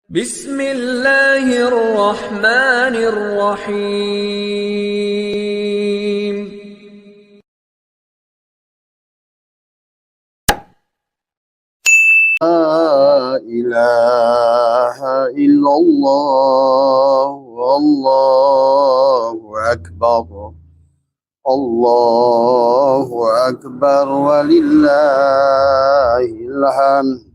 Bismillahirrahmanirrahim. لا إله إلا الله والله أكبر الله أكبر ولله الحمد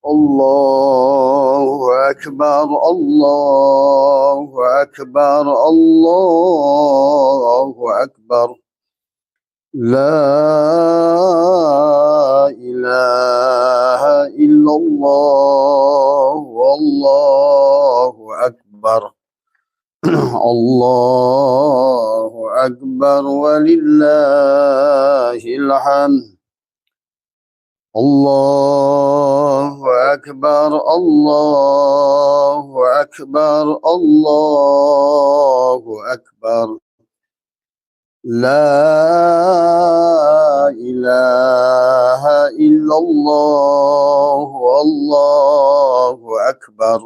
الله أكبر الله أكبر الله أكبر لا إله إلا الله والله أكبر الله أكبر ولله الحمد الله أكبر الله أكبر الله أكبر لا إله إلا الله والله أكبر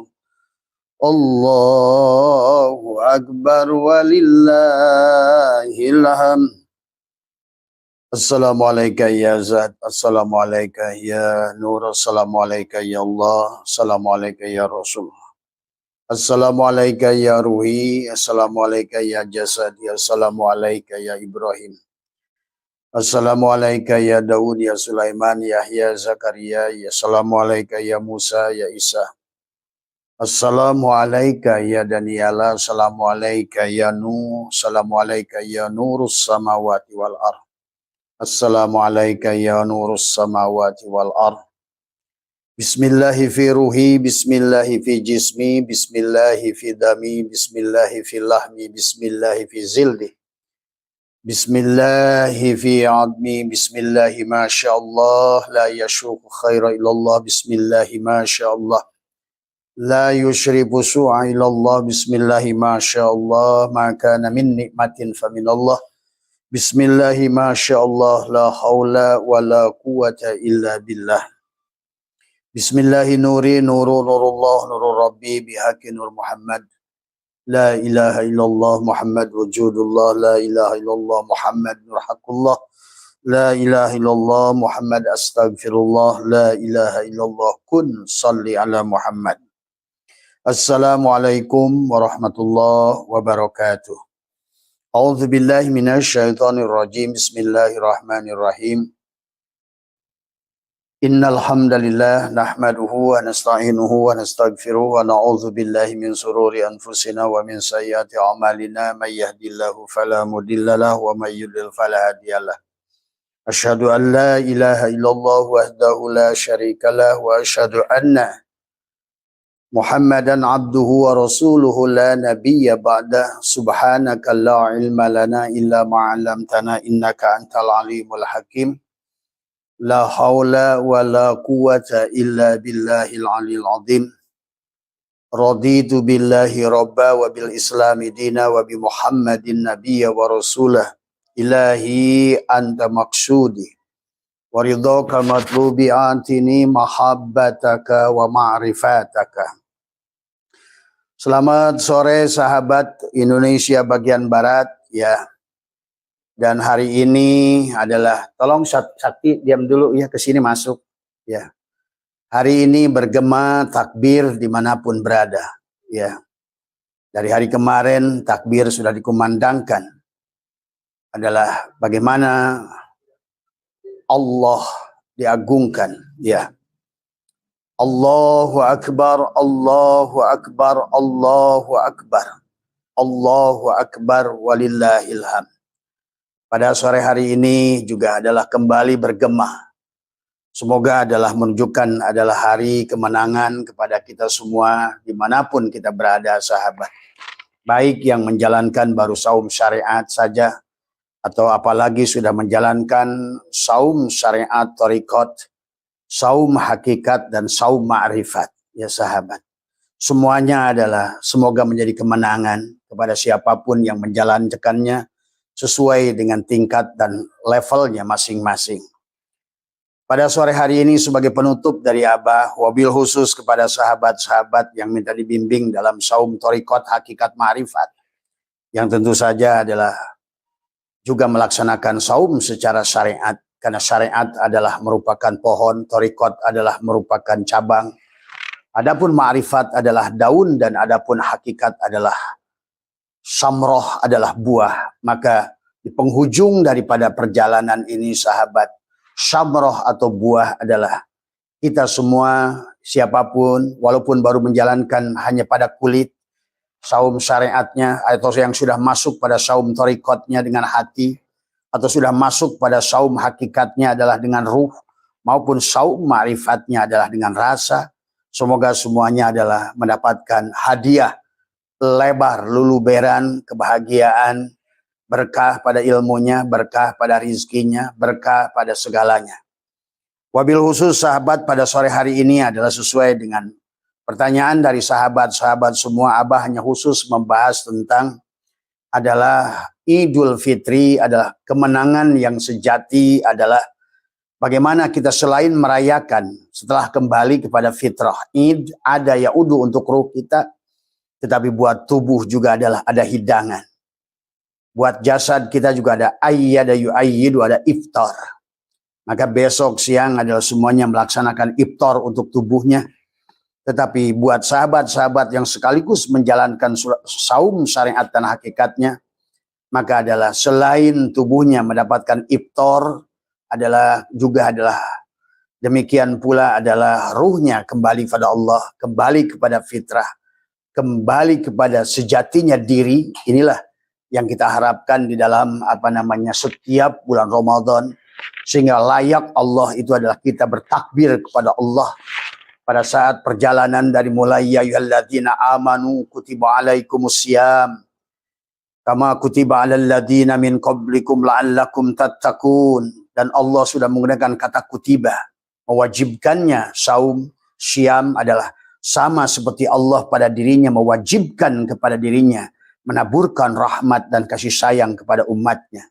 الله أكبر ولله الحمد. Assalamualaikum ya Zat, Assalamualaikum ya Nur, Assalamualaikum ya Allah, Assalamualaikum ya Rasul. Assalamualaikum ya Ruhi, Assalamualaikum ya Jasad, Assalamualaikum ya Ibrahim. Assalamualaikum ya Daud, ya Sulaiman, Yahya, Zakaria, Assalamualaikum ya Musa, ya Isa. Assalamualaikum ya Daniela, Assalamualaikum ya Nuh, Assalamualaikum ya Nurus samawati wal ard. Assalamualaikum ya Nurus samawati wal ard. Bismillahi fi ruhi, bismillahi fi jismi, bismillahi fi dami, bismillahi fi lahmi, bismillahi fi zildi, bismillahi fi admi, bismillahi masyaallah, la yashuku khaira illallah, bismillahi masyaallah, la yushribu su'a illallah, bismillahi masyaallah, ma kana min nikmatin faminallah, bismillahi masyaallah, la hawla wa la quwata illa billah. Bismillahi nuri nuru nurullah nurur rabbi bihaqi nur Muhammad. La ilaha illallah Muhammad wujudullah. La ilaha illallah Muhammad nur haqqullah. La ilaha illallah Muhammad astaghfirullah. La ilaha illallah kun salli ala Muhammad. Assalamualaikum warahmatullahi wabarakatuh. A'udzu billahi minasyaitonir rajim. Bismillahirrahmanirrahim. Innal hamdalillah nahmaduhu wa nasta'inuhu wa nastaghfiruh wa na'udzu billahi min sururi anfusina wa min sayyiati a'malina may yahdihillahu fala mudhillalah wa may yudlil fala hadiyalah. Asyhadu an la ilaha illallah wahdahu la syarikalah wa asyhadu anna Muhammadan abduhu wa rasuluhu la nabiyya ba'da. Subhanaka la ilma lana illa ma 'allamtana innaka antal alimul hakim. La haula wa la quwata illa billahil aliyil azim. Raditu billahi rabba wa bil islami dina wa bi Muhammadin nabiyya wa rasulah. Ilahi anta maksudi wa ridhaka matlubi antini mahabbataka wa ma'rifataka. Selamat sore sahabat Indonesia bagian Barat ya. Dan hari ini adalah, tolong Sakti diam dulu ya, ke sini masuk ya. Hari ini bergema takbir dimanapun berada ya. Dari hari kemarin takbir sudah dikumandangkan. Adalah bagaimana Allah diagungkan ya. Allahu Akbar, Allahu Akbar, Allahu Akbar. Allahu Akbar walillahil hamd. Pada sore hari ini juga adalah kembali bergema. Semoga adalah menunjukkan adalah hari kemenangan kepada kita semua dimanapun kita berada sahabat. Baik yang menjalankan baru saum syariat saja atau apalagi sudah menjalankan saum syariat thariqat, saum hakikat dan saum ma'rifat ya sahabat. Semuanya adalah semoga menjadi kemenangan kepada siapapun yang menjalankannya sesuai dengan tingkat dan levelnya masing-masing. Pada sore hari ini sebagai penutup dari Abah, wabil khusus kepada sahabat-sahabat yang minta dibimbing dalam saum thariqat hakikat ma'rifat, yang tentu saja adalah juga melaksanakan saum secara syariat, karena syariat adalah merupakan pohon, thariqat adalah merupakan cabang, adapun ma'rifat adalah daun, dan adapun hakikat adalah samroh, adalah buah. Maka di penghujung daripada perjalanan ini sahabat, samroh atau buah adalah kita semua, siapapun, walaupun baru menjalankan hanya pada kulit saum syariatnya, atau yang sudah masuk pada saum thariqatnya dengan hati, atau sudah masuk pada saum hakikatnya adalah dengan ruh, maupun saum ma'rifatnya adalah dengan rasa, semoga semuanya adalah mendapatkan hadiah lebar, luluberan, kebahagiaan, berkah pada ilmunya, berkah pada rizkinya, berkah pada segalanya. Wabil khusus sahabat, pada sore hari ini adalah sesuai dengan pertanyaan dari sahabat-sahabat semua. Abah hanya khusus membahas tentang adalah Idul Fitri, adalah kemenangan yang sejati, adalah bagaimana kita selain merayakan setelah kembali kepada fitrah. Id ada yaudu untuk ruh kita, tetapi buat tubuh juga adalah ada hidangan. Buat jasad kita juga ada ayyada yu'ayyidu, ada iftar. Maka besok siang adalah semuanya melaksanakan iftar untuk tubuhnya. Tetapi buat sahabat-sahabat yang sekaligus menjalankan saum syariat dan hakikatnya, maka adalah selain tubuhnya mendapatkan iftar, adalah juga adalah demikian pula adalah ruhnya kembali pada Allah, kembali kepada fitrah, kembali kepada sejatinya diri. Inilah yang kita harapkan di dalam setiap bulan Ramadan, sehingga layak Allah itu adalah kita bertakbir kepada Allah pada saat perjalanan dari mulai ya ayyuhalladzina amanu kutiba alaikumusiyam kama kutiba alal ladzina min qablikum la'allakum tattaqun, dan Allah sudah menggunakan kata kutiba, mewajibkannya saum syam adalah sama seperti Allah pada dirinya mewajibkan kepada dirinya menaburkan rahmat dan kasih sayang kepada umatnya.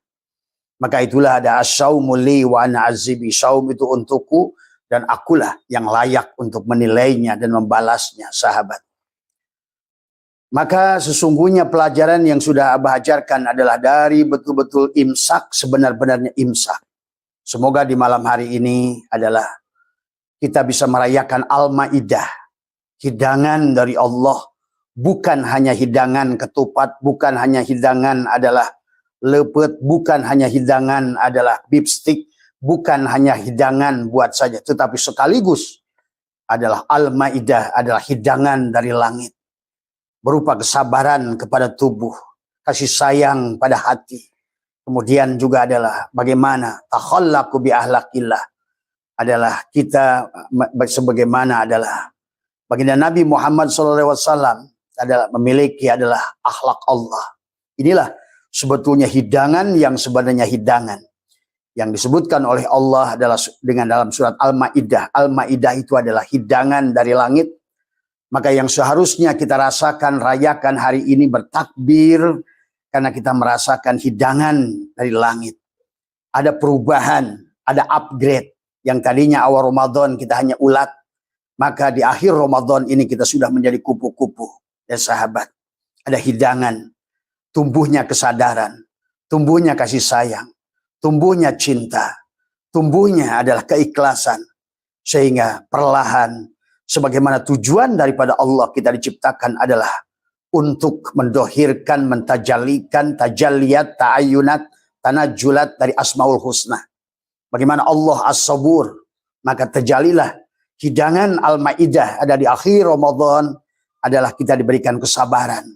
Maka itulah ada as-saumu li wa ana azibi, saum itu untukku dan akulah yang layak untuk menilainya dan membalasnya sahabat. Maka sesungguhnya pelajaran yang sudah Abah ajarkan adalah dari betul-betul imsak, sebenar-benarnya imsak. Semoga di malam hari ini adalah kita bisa merayakan Al-Maidah, hidangan dari Allah. Bukan hanya hidangan ketupat, bukan hanya hidangan adalah lepet, bukan hanya hidangan adalah beef stick, bukan hanya hidangan buat saja, tetapi sekaligus adalah Al-Maidah, adalah hidangan dari langit. Berupa kesabaran kepada tubuh, kasih sayang pada hati. Kemudian juga adalah bagaimana takhallaqu bi ahlakillah, adalah kita sebagaimana adalah baginda Nabi Muhammad SAW adalah memiliki adalah akhlak Allah. Inilah sebetulnya hidangan yang sebenarnya hidangan yang disebutkan oleh Allah adalah dengan dalam surat Al-Maidah. Al-Maidah itu adalah hidangan dari langit. Maka yang seharusnya kita rasakan, rayakan hari ini bertakbir karena kita merasakan hidangan dari langit. Ada perubahan, ada upgrade. Yang tadinya awal Ramadan kita hanya ulat, maka di akhir Ramadan ini kita sudah menjadi kupu-kupu. Ya sahabat, ada hidangan, tumbuhnya kesadaran, tumbuhnya kasih sayang, tumbuhnya cinta, tumbuhnya adalah keikhlasan. Sehingga perlahan, sebagaimana tujuan daripada Allah kita diciptakan adalah untuk mendohirkan, mentajalikan, tajalliyat, ta'ayunat, tanajulat dari Asmaul Husna. Bagaimana Allah As-Sabur, maka terjalilah hidangan Al-Maidah ada di akhir Ramadan, adalah kita diberikan kesabaran.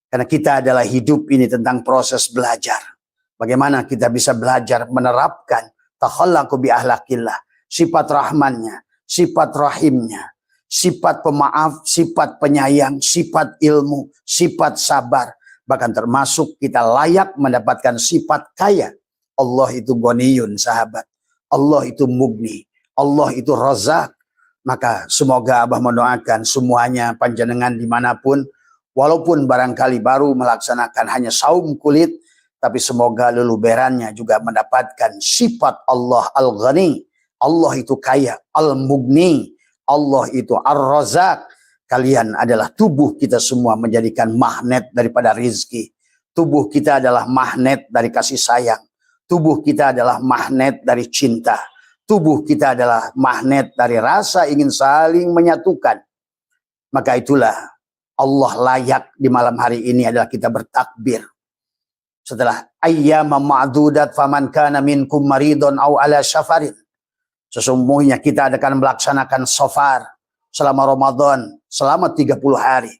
Karena kita adalah hidup ini tentang proses belajar. Bagaimana kita bisa belajar menerapkan takhallaqu bi ahlakillah, sifat rahmannya, sifat rahimnya, sifat pemaaf, sifat penyayang, sifat ilmu, sifat sabar. Bahkan termasuk kita layak mendapatkan sifat kaya. Allah itu ghaniyun sahabat. Allah itu mugni. Allah itu razak. Maka semoga Abah mendoakan semuanya panjenengan dimanapun, walaupun barangkali baru melaksanakan hanya saum kulit, tapi semoga leluberannya juga mendapatkan sifat Allah Al-Ghani, Allah itu kaya, Al-Mughni, Allah itu Ar-Razak. Kalian adalah tubuh kita semua menjadikan magnet daripada rizki. Tubuh kita adalah magnet dari kasih sayang. Tubuh kita adalah magnet dari cinta. Tubuh kita adalah magnet dari rasa ingin saling menyatukan. Maka itulah Allah layak di malam hari ini adalah kita bertakbir. Setelah ayyama ma'dudat faman kana minkum maridun aw ala syafarin. Sesungguhnya kita akan melaksanakan safar selama Ramadan, selama 30 hari.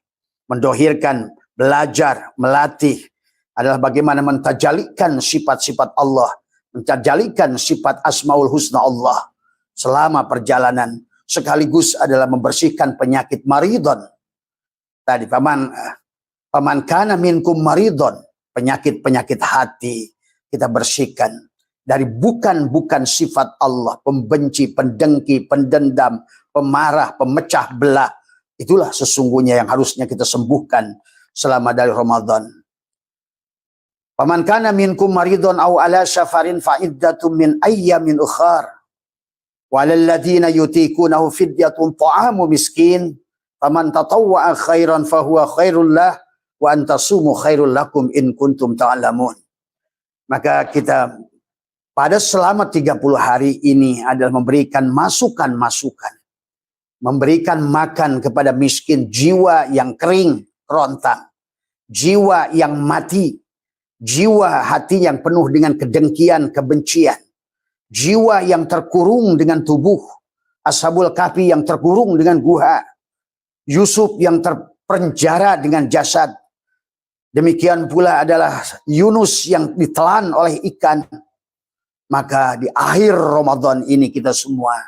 Mendohirkan, belajar, melatih adalah bagaimana mentajalikan sifat-sifat Allah, mentajalikan sifat Asmaul Husna Allah selama perjalanan, sekaligus adalah membersihkan penyakit maridon. Tadi paman kana minkum maridon, penyakit-penyakit hati kita bersihkan dari bukan sifat Allah, pembenci, pendengki, pendendam, pemarah, pemecah belah. Itulah sesungguhnya yang harusnya kita sembuhkan selama dari Ramadan. Paman kana minkum maridun aw ala syafarin fa iddatum min ayyamin ukhar. Walal ladzina yutiqunahu fidyatun ta'amu miskin. Faman tatawwa'a khairan fahuwa khairul lah wa antasumu khairul lakum in kuntum ta'lamun. Maka kita pada selama 30 hari ini adalah memberikan masukan-masukan. Memberikan makan kepada miskin, jiwa yang kering, kerontang. Jiwa yang mati. Jiwa hati yang penuh dengan kedengkian, kebencian. Jiwa yang terkurung dengan tubuh. Ashabul Kahfi yang terkurung dengan guha. Yusuf yang terpenjara dengan jasad. Demikian pula adalah Yunus yang ditelan oleh ikan. Maka di akhir Ramadan ini kita semua,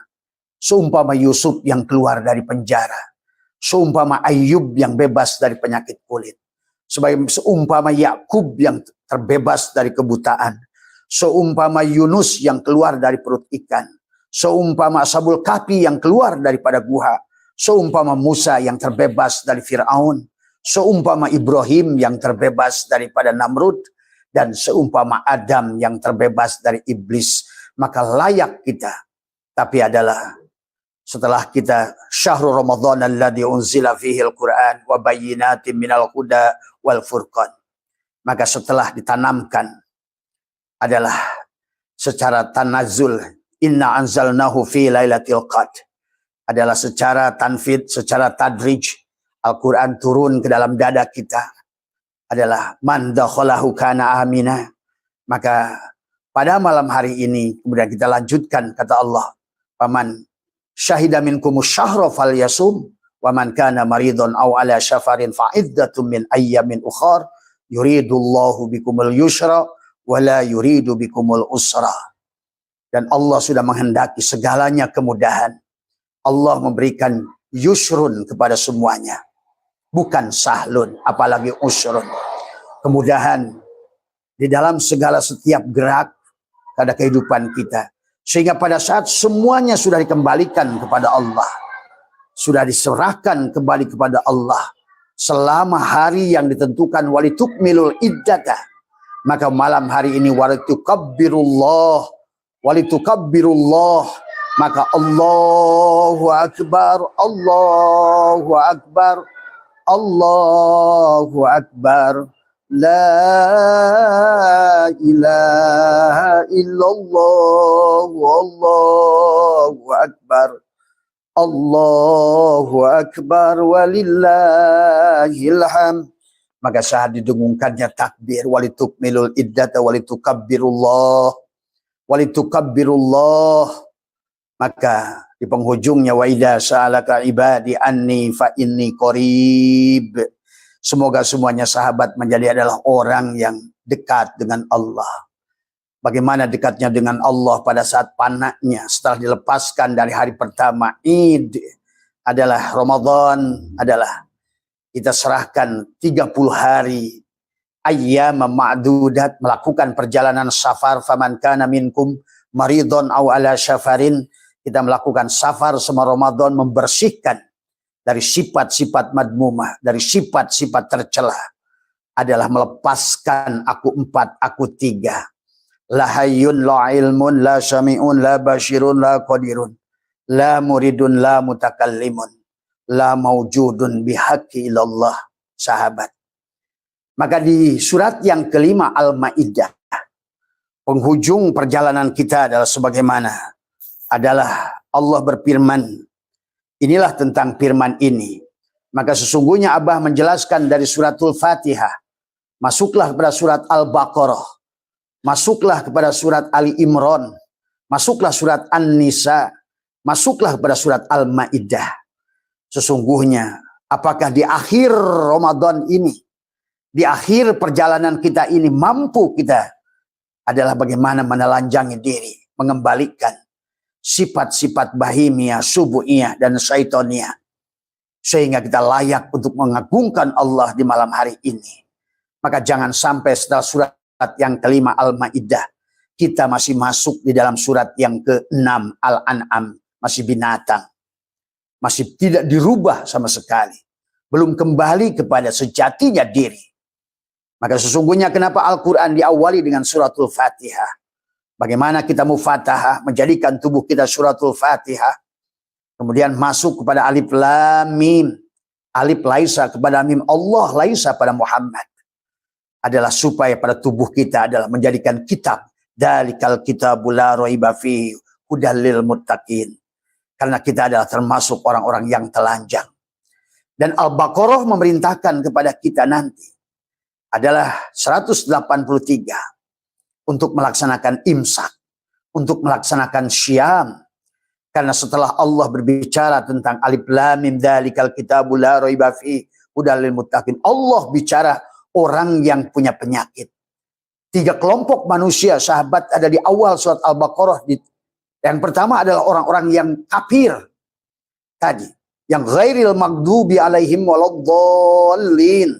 seumpama Yusuf yang keluar dari penjara, seumpama Ayub yang bebas dari penyakit kulit, seumpama Yakub yang terbebas dari kebutaan, seumpama Yunus yang keluar dari perut ikan, seumpama Ashabul Kahfi yang keluar daripada guha, seumpama Musa yang terbebas dari Fir'aun, seumpama Ibrahim yang terbebas daripada Namrud, dan seumpama Adam yang terbebas dari iblis. Maka layak kita. Tapi adalah setelah kita syahrul Ramadan alladzi unzila fihi al-Quran wa bayyinatin minal huda wal furqan. Maka setelah ditanamkan adalah secara tanazul, inna anzalnahu fi lailatul qadr. Adalah secara tanfid, secara tadrij, Al-Quran turun ke dalam dada kita. Adalah man dakhalahu kana amina. Maka pada malam hari ini kemudian kita lanjutkan kata Allah, paman syahida minkumus syahra falyasum wa man kana maridun aw ala syafarin fa iddatun min ayyamin ukhar yuridullahu bikumul yusra wa la yuridu bikumul usra. Dan Allah sudah menghendaki segalanya kemudahan. Allah memberikan yusrun kepada semuanya. Bukan sahlun, apalagi usrun. Kemudahan di dalam segala setiap gerak pada kehidupan kita. Sehingga pada saat semuanya sudah dikembalikan kepada Allah. Sudah diserahkan kembali kepada Allah. Selama hari yang ditentukan walitukmilul iddata. Maka malam hari ini walitukabbirullah. Walitukabbirullah. Maka Allahu Akbar. Allahu Akbar. Allahu Akbar, la ilaha illallah, Allahu Akbar, Allahu Akbar, walillahil hamd. Maka saat didengungkannya takbir, walitukmilul iddata, walitukabbirullah, maka di penghujungnya wa idza sa'alaka ibadi anni fa inni qarib. Semoga semuanya sahabat menjadi adalah orang yang dekat dengan Allah. Bagaimana dekatnya dengan Allah pada saat panahnya setelah dilepaskan dari hari pertama Id adalah Ramadan, adalah kita serahkan 30 hari ayyam ma'dudat, melakukan perjalanan safar, faman kana minkum maridun aw ala syafarin. Kita melakukan safar selama Ramadan, membersihkan dari sifat-sifat madmumah, dari sifat-sifat tercela. Adalah melepaskan aku 4, aku 3. la hayyun, la ilmun, la sami'un, la bashirun, la qadirun, la muridun, la mutakallimun, la maujudun bihaqqi ilallah. Sahabat. Maka di surat yang kelima Al-Maidah, penghujung perjalanan kita adalah sebagaimana adalah Allah berfirman. Inilah tentang firman ini. Maka sesungguhnya Abah menjelaskan dari suratul Fatihah. Masuklah kepada surat Al-Baqarah. Masuklah kepada surat Ali Imran. Masuklah surat An-Nisa. Masuklah kepada surat Al-Maidah. Sesungguhnya apakah di akhir Ramadan ini, di akhir perjalanan kita ini, mampu kita adalah bagaimana menelanjangi diri, mengembalikan sifat-sifat bahimiyah, subuhiyah, dan syaitoniyah. Sehingga kita layak untuk mengagungkan Allah di malam hari ini. Maka jangan sampai setelah surat yang kelima Al-Maidah, kita masih masuk di dalam surat yang ke-6 Al-An'am, masih binatang. Masih tidak dirubah sama sekali. Belum kembali kepada sejatinya diri. Maka sesungguhnya kenapa Al-Quran diawali dengan suratul Fatihah. Bagaimana kita mufatahah, menjadikan tubuh kita suratul Fatihah. Kemudian masuk kepada alif lam mim. Alif laisa kepada mim Allah, laisa pada Muhammad. Adalah supaya pada tubuh kita adalah menjadikan kitab. Dalikal kitabul la raiba fihi hudal lil muttaqin. Karena kita adalah termasuk orang-orang yang telanjang. Dan Al-Baqarah memerintahkan kepada kita nanti adalah 183 untuk melaksanakan imsak, untuk melaksanakan syam. Karena setelah Allah berbicara tentang alif lam mim dzalikal kitabul la raiba fihi hudal lil muttaqin, Allah bicara orang yang punya penyakit. 3 kelompok manusia, sahabat, ada di awal surat Al-Baqarah. Yang pertama adalah orang-orang yang kafir tadi, yang ghairil maghdubi alaihim waladdallin.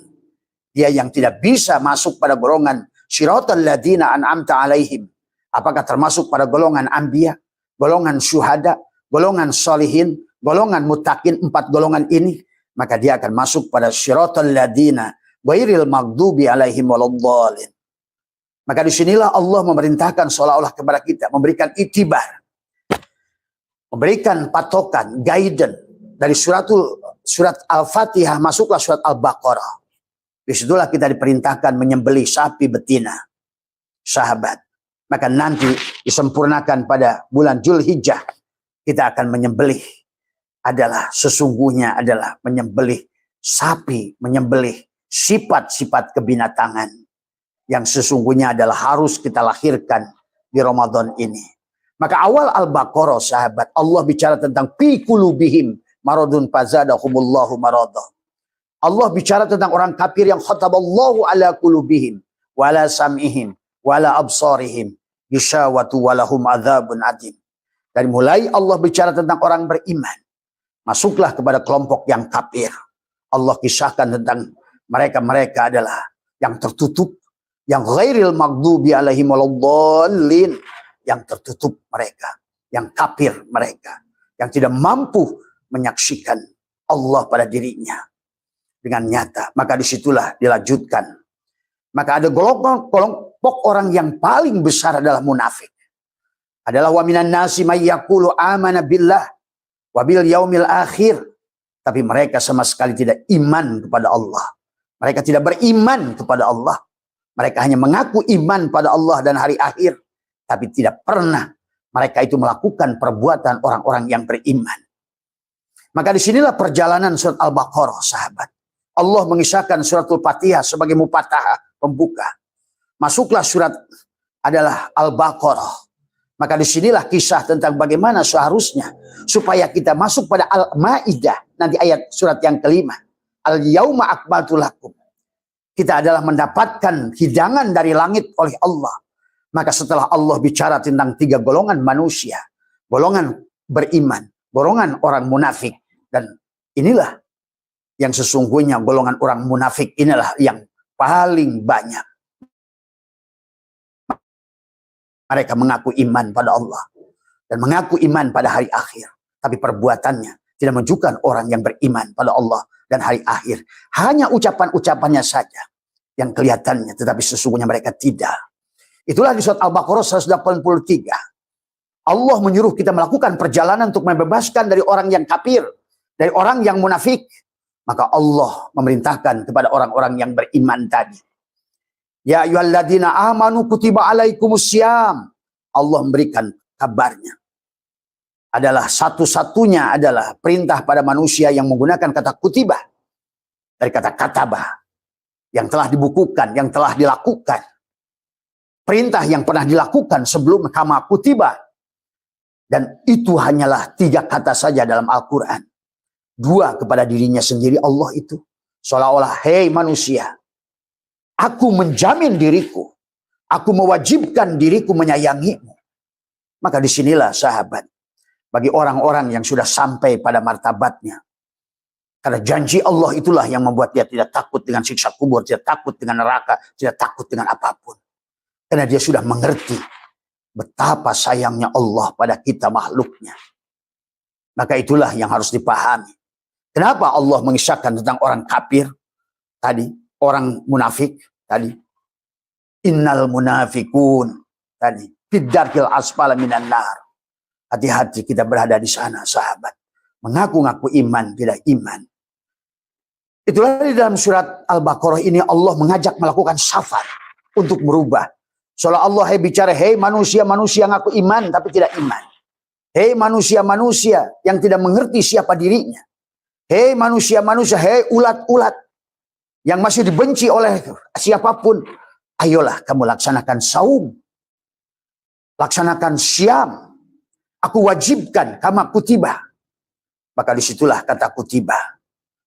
Dia yang tidak bisa masuk pada golongan syiratal ladzina an'amta alaihim. Apakah termasuk pada golongan anbiya, golongan syuhada, golongan sholihin, golongan muttaqin, 4 golongan ini, maka dia akan masuk pada syiratal ladzina ghairil maghdubi alaihim waladdallin. Maka disinilah Allah memerintahkan seolah-olah kepada kita, memberikan itibar, memberikan patokan, guidance dari surat Al-Fatihah, masuklah surat Al-Baqarah. Disitulah kita diperintahkan menyembelih sapi betina, sahabat. Maka nanti disempurnakan pada bulan Zulhijjah, kita akan menyembelih adalah sesungguhnya adalah menyembelih sapi, menyembelih sifat-sifat kebinatangan yang sesungguhnya adalah harus kita lahirkan di Ramadan ini. Maka awal Al-Baqarah, sahabat, Allah bicara tentang fi qulubihim maradun fazadahumullahu marada. Allah bicara tentang orang kafir yang khataballahu ala qulubihim wala sam'ihim wala absarihim gishawatu walahum adzabun adim. Dari mulai Allah bicara tentang orang beriman, masuklah kepada kelompok yang kafir. Allah kisahkan tentang mereka adalah yang tertutup, yang ghairil maghdubi alaihim waladdallin, yang tertutup mereka, yang kafir mereka, yang tidak mampu menyaksikan Allah pada dirinya dengan nyata. Maka disitulah dilanjutkan. Maka ada kelompok orang yang paling besar adalah munafik. Adalah wa minan nasi may yaqulu amana billah wa bil yaumil akhir. Tapi mereka sama sekali tidak iman kepada Allah. Mereka tidak beriman kepada Allah. Mereka hanya mengaku iman pada Allah dan hari akhir. Tapi tidak pernah mereka itu melakukan perbuatan orang-orang yang beriman. Maka disinilah perjalanan surat Al-Baqarah, sahabat. Allah mengisahkan suratul Fatihah sebagai mupatahah, pembuka. Masuklah surat adalah Al-Baqarah. Maka disinilah kisah tentang bagaimana seharusnya supaya kita masuk pada Al-Maidah. Nanti ayat surat yang kelima. Al-Yauma akmaltu lakum. Kita adalah mendapatkan hidangan dari langit oleh Allah. Maka setelah Allah bicara tentang 3 golongan manusia, golongan beriman, golongan orang munafik, dan inilah yang sesungguhnya golongan orang munafik inilah yang paling banyak. Mereka mengaku iman pada Allah dan mengaku iman pada hari akhir, tapi perbuatannya tidak menunjukkan orang yang beriman pada Allah dan hari akhir. Hanya ucapan-ucapannya saja yang kelihatannya, tetapi sesungguhnya mereka tidak. Itulah di surat Al-Baqarah 183. Allah menyuruh kita melakukan perjalanan untuk membebaskan dari orang yang kafir, dari orang yang munafik. Maka Allah memerintahkan kepada orang-orang yang beriman tadi. Ya ayyuhalladzina amanu kutiba alaikumusiyam. Allah memberikan kabarnya. Adalah satu-satunya adalah perintah pada manusia yang menggunakan kata kutibah. Dari kata katabah. Yang telah dibukukan, yang telah dilakukan. Perintah yang pernah dilakukan sebelum kama kutibah. Dan itu hanyalah 3 kata saja dalam Al-Quran. 2 kepada dirinya sendiri Allah itu. Seolah-olah, hei manusia, aku menjamin diriku. Aku mewajibkan diriku menyayangimu. Maka disinilah sahabat. Bagi orang-orang yang sudah sampai pada martabatnya. Karena janji Allah itulah yang membuat dia tidak takut dengan siksa kubur. Tidak takut dengan neraka. Tidak takut dengan apapun. Karena dia sudah mengerti betapa sayangnya Allah pada kita makhluknya. Maka itulah yang harus dipahami. Kenapa Allah mengisahkan tentang orang kafir tadi, orang munafik tadi? Innal munafikun tadi, fid-darkil asfala minan nar. Hati-hati kita berada di sana, sahabat. Mengaku-ngaku iman, tidak iman. Itulah di dalam surat Al-Baqarah ini Allah mengajak melakukan safar untuk merubah. Seolah Allah bicara, hei manusia-manusia yang ngaku iman tapi tidak iman. Hei manusia-manusia yang tidak mengerti siapa dirinya. Hei manusia-manusia, hei ulat-ulat yang masih dibenci oleh siapapun. Ayolah kamu laksanakan saum. Laksanakan syam. Aku wajibkan kama kutibah. Maka disitulah kata kutibah.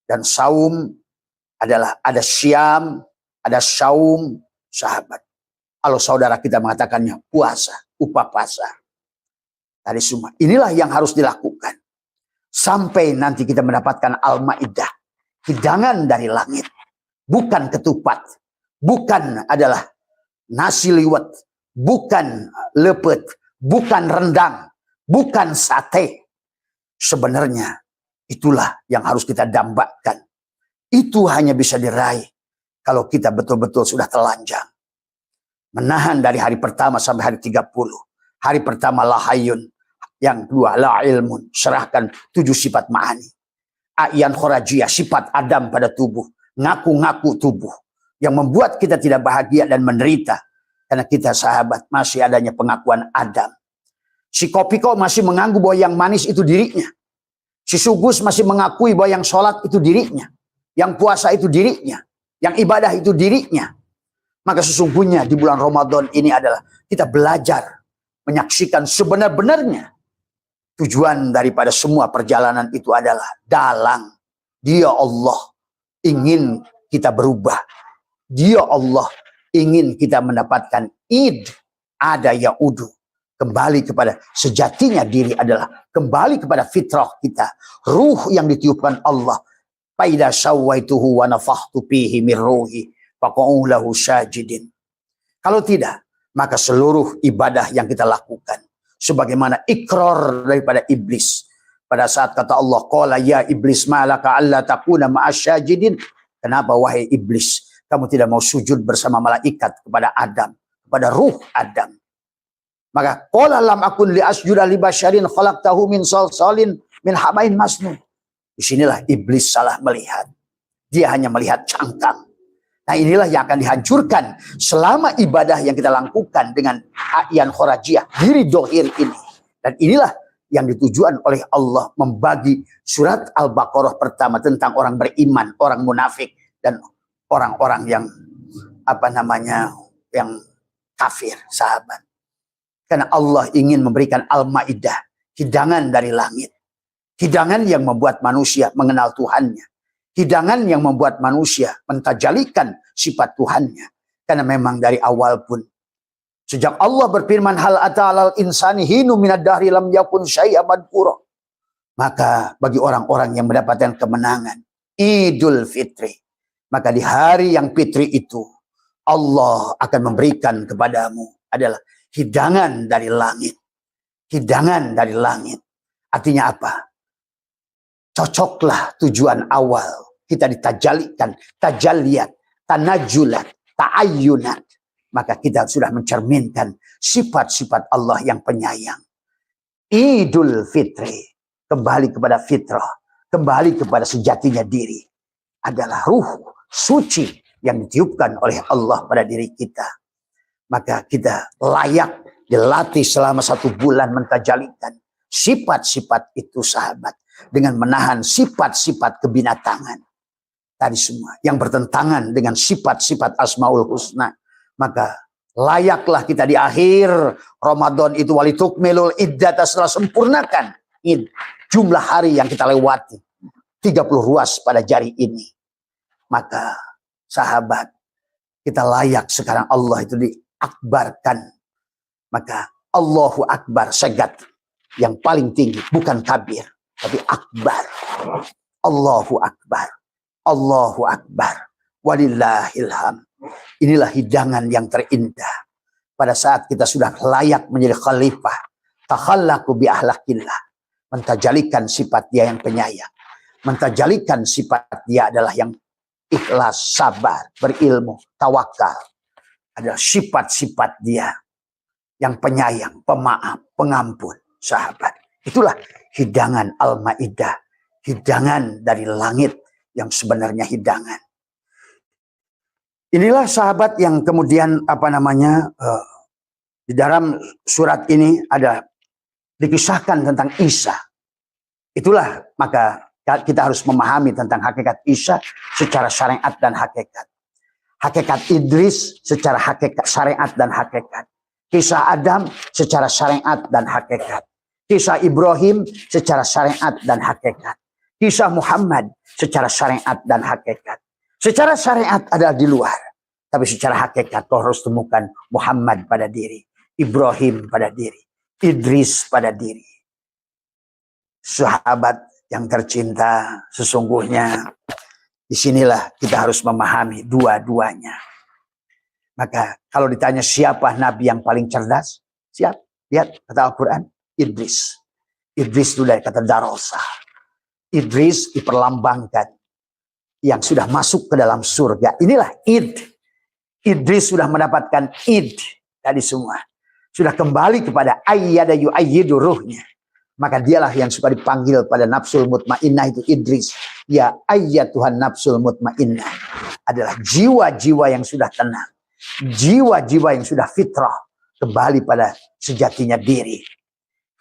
Dan saum adalah ada syam, ada saum, sahabat. Kalau saudara kita mengatakannya puasa, upapasa. Tadi semua. Inilah yang harus dilakukan. Sampai nanti kita mendapatkan Al-Ma'idah. Hidangan dari langit. Bukan ketupat. Bukan adalah nasi liwet. Bukan lepet. Bukan rendang. Bukan sate. Sebenarnya itulah yang harus kita dambakan. Itu hanya bisa diraih kalau kita betul-betul sudah telanjang. Menahan dari hari pertama sampai hari 30. Hari pertama lahayun. Yang kedua, la ilmun, serahkan 7 sifat ma'ani. A'yan khorajiyah, sifat Adam pada tubuh. Ngaku-ngaku tubuh. Yang membuat kita tidak bahagia dan menderita. Karena kita sahabat, masih adanya pengakuan Adam. Si Kopiko masih menganggap bahwa yang manis itu dirinya. Si Sugus masih mengakui bahwa yang sholat itu dirinya. Yang puasa itu dirinya. Yang ibadah itu dirinya. Maka sesungguhnya di bulan Ramadan ini adalah kita belajar. Menyaksikan sebenar-benarnya. Tujuan daripada semua perjalanan itu adalah dalang. Dia Allah ingin kita berubah. Dia Allah ingin kita mendapatkan id. Ada ya'udu. Kembali kepada sejatinya diri adalah kembali kepada fitrah kita. Ruh yang ditiupkan Allah. Faida sawaituhu wa nafakhtu fihi min ruhi. Faqa'u lahu sajidin. Kalau tidak, maka seluruh ibadah yang kita lakukan. Sebagaimana ikrar daripada iblis. Pada saat kata Allah, qala ya iblis malaka alla takuna ma'asyajidin. Kenapa wahai iblis, kamu tidak mau sujud bersama malaikat kepada Adam, kepada ruh Adam. Maka qala lam akun li asjuda li basyarin khalaqtahu min salsalin min hamain masnun. Disinilah iblis salah melihat. Dia hanya melihat cangkang. Nah inilah yang akan dihancurkan selama ibadah yang kita lakukan dengan a'yan khorajiyah, diri dohir ini. Dan inilah yang ditujuan oleh Allah membagi surat Al-Baqarah pertama tentang orang beriman, orang munafik, dan orang-orang yang yang kafir, sahabat. Karena Allah ingin memberikan Al-Ma'idah, hidangan dari langit. Hidangan yang membuat manusia mengenal Tuhannya. Hidangan yang membuat manusia mentajalikan sifat Tuhannya. Karena memang dari awal pun. Sejak Allah berfirman, hal ata'alal insani hinu minad dahri lam yakun syai'a madhkura. Maka bagi orang-orang yang mendapatkan kemenangan, Idul Fitri. Maka di hari yang fitri itu, Allah akan memberikan kepadamu adalah hidangan dari langit. Hidangan dari langit. Artinya apa? Cocoklah tujuan awal. Kita ditajalikan, tajaliat, tanajulat, ta'ayyunat. maka kita sudah mencerminkan sifat-sifat Allah yang penyayang. Idul Fitri, kembali kepada fitrah, kembali kepada sejatinya diri, adalah ruh suci yang ditiupkan oleh Allah pada diri kita. Maka kita layak dilatih selama 1 bulan mentajalikan sifat-sifat itu, sahabat, dengan menahan sifat-sifat kebinatangan tadi semua yang bertentangan dengan sifat-sifat Asmaul Husna. Maka layaklah kita di akhir Ramadan itu walitukmilul iddata, setelah sempurnakan jumlah hari yang kita lewati 30 ruas pada jari ini. Maka sahabat, kita layak sekarang Allah itu diakbarkan. Maka Allahu Akbar, segat yang paling tinggi, bukan kabir tapi akbar. Allahu Akbar, Allahu Akbar, walillahilham. Inilah hidangan yang terindah pada saat kita sudah layak menjadi khalifah. Takhallaku bi ahlakillah, mentajalikan sifat dia yang penyayang, mentajalikan sifat dia adalah yang ikhlas, sabar, berilmu, tawakal. Adalah sifat-sifat dia yang penyayang, pemaaf, pengampun, sahabat. Itulah hidangan Al-Maidah, hidangan dari langit yang sebenarnya hidangan. Inilah sahabat yang kemudian di dalam surat ini ada dikisahkan tentang Isa. Itulah maka kita harus memahami tentang hakikat Isa secara syariat dan hakikat. Hakikat Idris secara hakikat, syariat dan hakikat. Kisah Adam secara syariat dan hakikat. Kisah Ibrahim secara syariat dan hakikat. Kisah Muhammad secara syariat dan hakikat. Secara syariat adalah di luar, tapi secara hakikat kau harus temukan Muhammad pada diri, Ibrahim pada diri, Idris pada diri. Sahabat yang tercinta, sesungguhnya disinilah kita harus memahami dua-duanya. Maka kalau ditanya siapa nabi yang paling cerdas, siap, lihat kata Al-Quran, Idris. Idris itu dari kata darosa. Idris diperlambangkan yang sudah masuk ke dalam surga. Inilah id. Idris sudah mendapatkan id tadi semua. Sudah kembali kepada ayyada yu'ayyidu ruhnya. Maka dialah yang suka dipanggil pada nafsul mutmainnah itu Idris. Ya ayyatuhan nafsul mutmainnah. Adalah jiwa-jiwa yang sudah tenang. Jiwa-jiwa yang sudah fitrah. Kembali pada sejatinya diri.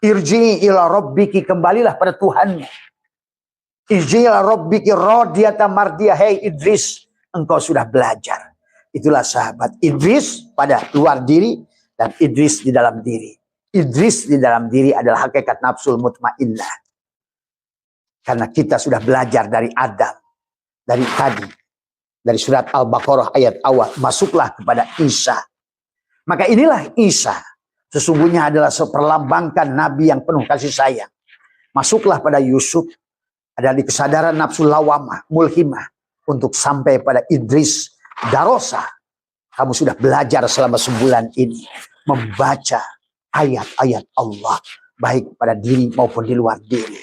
Irji'i ila rabbiki, kembalilah pada Tuhanmu. Irji'i ila rabbiki radiyata mardiyah. Hei Idris, engkau sudah belajar. Itulah sahabat. Idris pada luar diri dan Idris di dalam diri. Idris di dalam diri adalah hakikat nafsul mutmainnah. Karena kita sudah belajar dari Adam. Dari tadi. Dari surat Al-Baqarah ayat awal. Masuklah kepada Isa. Maka inilah Isa. Sesungguhnya adalah seperlambangkan Nabi yang penuh kasih sayang. Masuklah pada Yusuf. Ada di kesadaran nafsu lawamah, mulhimah. Untuk sampai pada Idris darosa. Kamu sudah belajar selama sebulan ini. Membaca ayat-ayat Allah. Baik pada diri maupun di luar diri.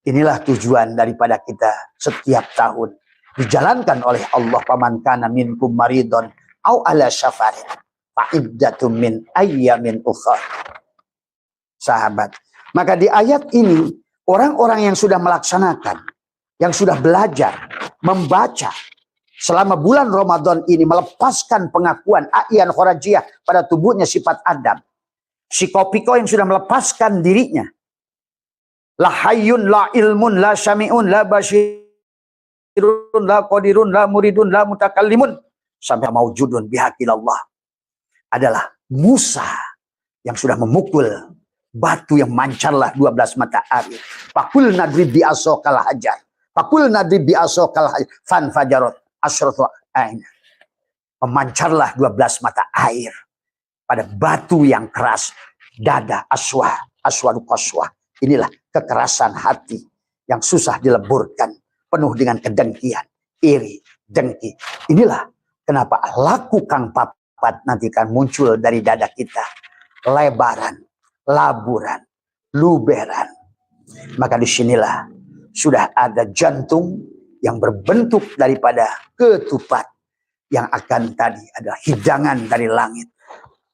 Inilah tujuan daripada kita setiap tahun. Dijalankan oleh Allah. Faman kana minkum maridon. Au ala syafarin. Fa'iddatum min ayyamin ukhar. Sahabat. Maka di ayat ini. Orang-orang yang sudah melaksanakan. Yang sudah belajar. Membaca. Selama bulan Ramadan ini melepaskan pengakuan A'yan Khorajiyah pada tubuhnya sifat Adam. Si Kopiko yang sudah melepaskan dirinya. La hayyun, la ilmun, la syami'un, la basyirun, la qadirun, la muridun, la mutakallimun. Sampai maujudun bihaqilallah. Adalah Musa yang sudah memukul batu yang mancarlah 12 mata air. Fakul nadrib bi'asokal hajar. Fakul nadrib bi'asokal hajar. Fan fajarot. Asyratu ain. Memancarlah 12 mata air pada batu yang keras, dada aswadu qaswah. Inilah kekerasan hati yang susah dileburkan, penuh dengan kedengkian, iri, dengki. Inilah kenapa laku kang papat nanti akan muncul dari dada kita, lebaran, laburan, luberan. Maka disinilah sudah ada jantung yang berbentuk daripada ketupat. yang akan tadi adalah hidangan dari langit.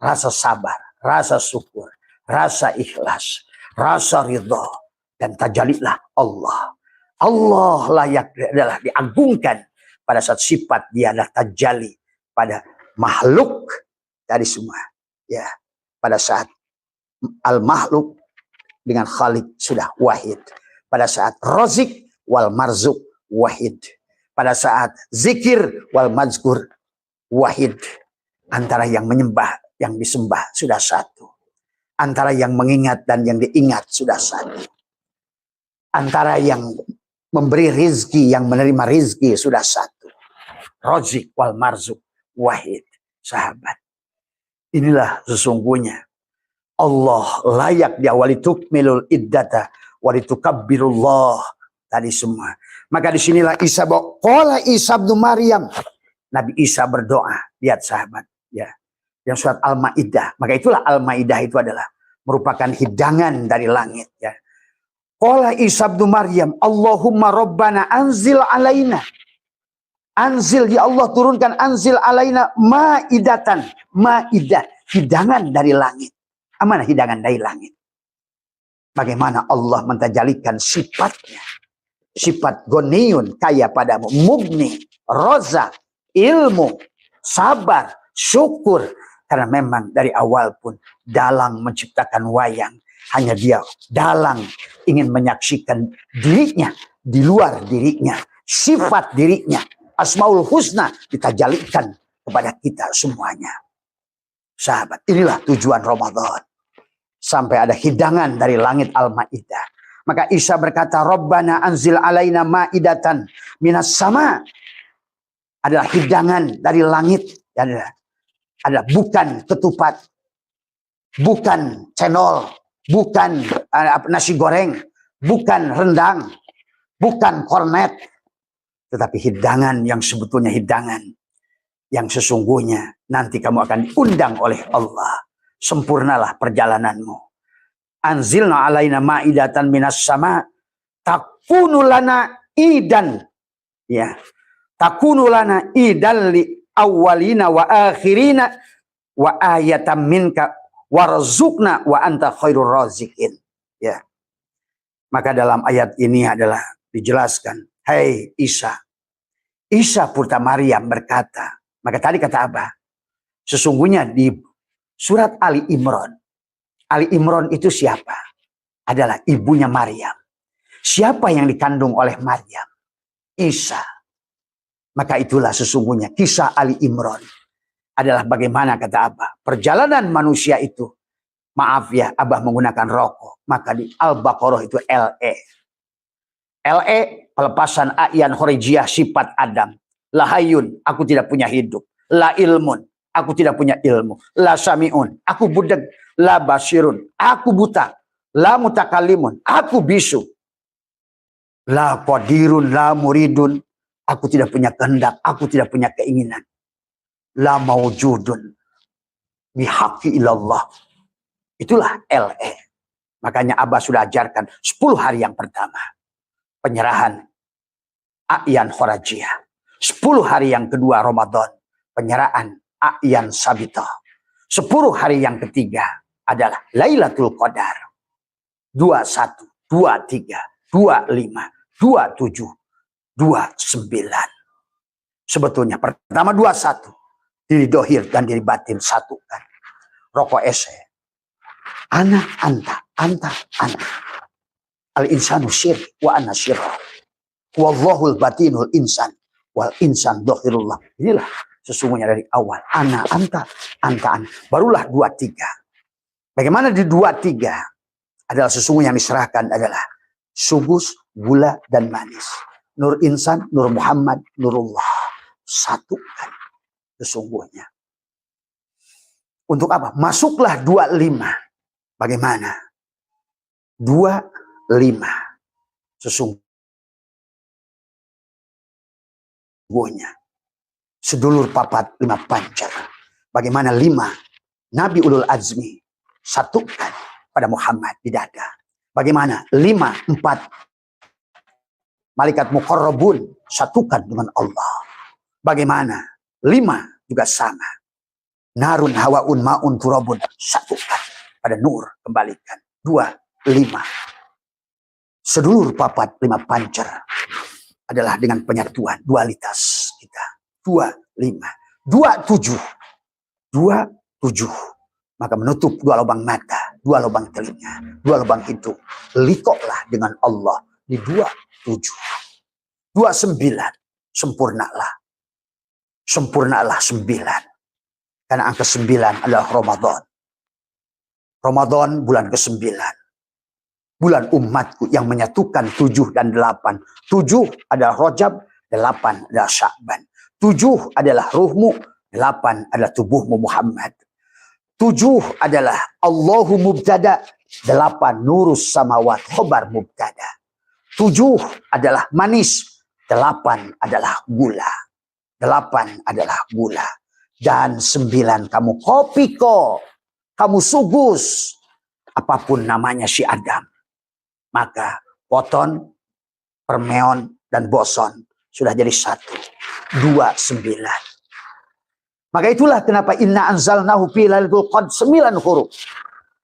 Rasa sabar, rasa syukur, rasa ikhlas, rasa ridha, dan tajalilah Allah. Allah layak adalah diagungkan pada saat sifat dia adalah tajali pada makhluk dari semua. Ya, pada saat al-makhluk dengan Khalik sudah wahid. Pada saat rozik wal marzuk wahid. Pada saat zikir wal mazkur wahid. Antara yang menyembah, yang disembah sudah satu. Antara yang mengingat dan yang diingat sudah satu. Antara yang memberi rizki, yang menerima rizki sudah satu. Rozik wal marzuk wahid. Sahabat, inilah sesungguhnya Allah layak diawali tukmilul iddata walitukabbirullah tadi semua. Maka disinilah Isa qala Isa bin Maryam. Nabi Isa berdoa. Lihat sahabat, ya. Yang surat Al-Maidah. Maka itulah Al-Maidah itu adalah merupakan hidangan dari langit, ya. Qala Isa bin Maryam, Allahumma rabbana anzil alaina. Anzil, ya Allah turunkan, anzil alaina maidatan. Maidah, hidangan dari langit. Mana hidangan dari langit? Bagaimana Allah mentajalikan sifatnya. Sifat goniun, kaya padamu. Mugni, roza, ilmu, sabar, syukur. Karena memang dari awal pun dalang menciptakan wayang. Hanya dia dalang ingin menyaksikan dirinya di luar dirinya. Sifat dirinya. Asmaul Husna ditajalikan kepada kita semuanya. Sahabat, inilah tujuan Ramadan. Sampai ada hidangan dari langit Al-Maidah. Maka Isa berkata, Rabbana anzil alaina ma'idatan minas sama. Adalah hidangan dari langit. Adalah bukan ketupat, bukan cendol, bukan nasi goreng, bukan rendang, bukan kornet. Tetapi hidangan yang sebetulnya hidangan. Yang sesungguhnya nanti kamu akan diundang oleh Allah. Sempurnalah perjalananmu. Anzilna alaina ma'idatan minas sama. Takunu lana idan. Ya. Takunu lana idan li awwalina wa akhirina. Wa ayatam minka warzukna wa anta khairur razikin. Ya. Maka dalam ayat ini adalah dijelaskan. Hai Isa. Isa Putra Maryam berkata. Maka tadi kata apa? Sesungguhnya di surat Ali Imran. Ali Imran itu siapa? Adalah ibunya Maryam. Siapa yang dikandung oleh Maryam? Isa. Maka itulah sesungguhnya kisah Ali Imran. Adalah bagaimana kata Abah. Perjalanan manusia itu. Maaf ya, Abah menggunakan rokok. Maka di Al-Baqarah itu LE. LE, pelepasan A'yan Khorijiyah sifat Adam. La hayun, aku tidak punya hidup. La ilmun, aku tidak punya ilmu. La sami'un, aku budak. La basirun, aku buta. La mutakalimun, aku bisu. La qadirun, la muridun, aku tidak punya kehendak, aku tidak punya keinginan. La maujudun, bihaqi ilallah. Itulah LE. Makanya Abah sudah ajarkan 10 hari yang pertama. Penyerahan A'yan Khorijiyah. 10 hari yang kedua Ramadan. Penyerahan A'yan Sabitah. 10 hari yang ketiga adalah Lailatul Qadar. 21, 23, 25, 27, 29. Sebetulnya pertama 21. Diri dohir dan diri batin satukan. Rokok ese. Ana, anta, anta, ana. Al-insanu syir wa ana syirah. Wallahul batinul insan. Wal insan dohirullah. Inilah sesungguhnya dari awal. Ana, anta, anta, ana. Barulah 23. Bagaimana di 23? Adalah sesungguhnya yang diserahkan adalah subus, gula, dan manis. Nur insan, nur Muhammad, nurullah. Satukan sesungguhnya. Untuk apa? Masuklah 25. Bagaimana? 25. Sesungguhnya. Sedulur papat 5 pancar. Bagaimana 5? Nabi Ulul Azmi. Satukan pada Muhammad di dada. Bagaimana? 5, 4. Malaikat Muqarrabun. Satukan dengan Allah. Bagaimana? 5 juga sama. Narun hawaun maun turabun, satukan pada nur, kembalikan. 2, 5. Sedulur papat 5 pancer adalah dengan penyatuan dualitas kita. 2, 5. 2, 7. 2, 7. Maka menutup 2 lubang mata, 2 lubang telinga, 2 lubang hidung. Likoklah dengan Allah di 2, 7. 2, 9. Sempurnalah. Sempurnalah 9. Karena angka 9 adalah Ramadan. Ramadan bulan ke-9. Bulan umatku yang menyatukan 7 dan 8. 7 adalah Rajab, 8 adalah Sya'ban. 7 adalah ruhmu, 8 adalah tubuhmu Muhammad. 7 adalah Allahu mubtada, 8 nurus samawat khobar mubtada. 7 adalah manis, 8 adalah gula. 8 adalah gula. Dan 9 kamu kopiko, kamu sugus, apapun namanya si Adam. Maka poton, permeon, dan boson sudah jadi 1. 2, 9. Maka itulah kenapa inna anzalnahu fi lailatul qadr 9 huruf.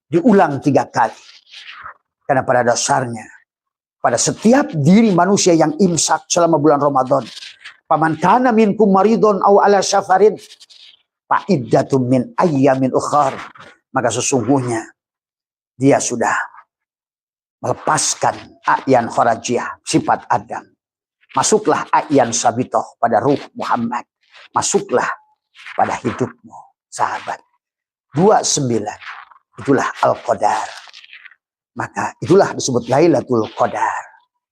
Diulang 3 kali. Karena pada dasarnya, pada setiap diri manusia yang imsak selama bulan Ramadan, paman kana minkum maridun aw ala safarin fa'iddatum min ayyamin ukhar, maka sesungguhnya dia sudah melepaskan a'yan kharajiyah, sifat Adam. Masuklah a'yan sabitoh pada ruh Muhammad. Masuklah pada hidupmu, sahabat. 29, itulah Al-Qadar. Maka itulah disebut Lailatul Qadar.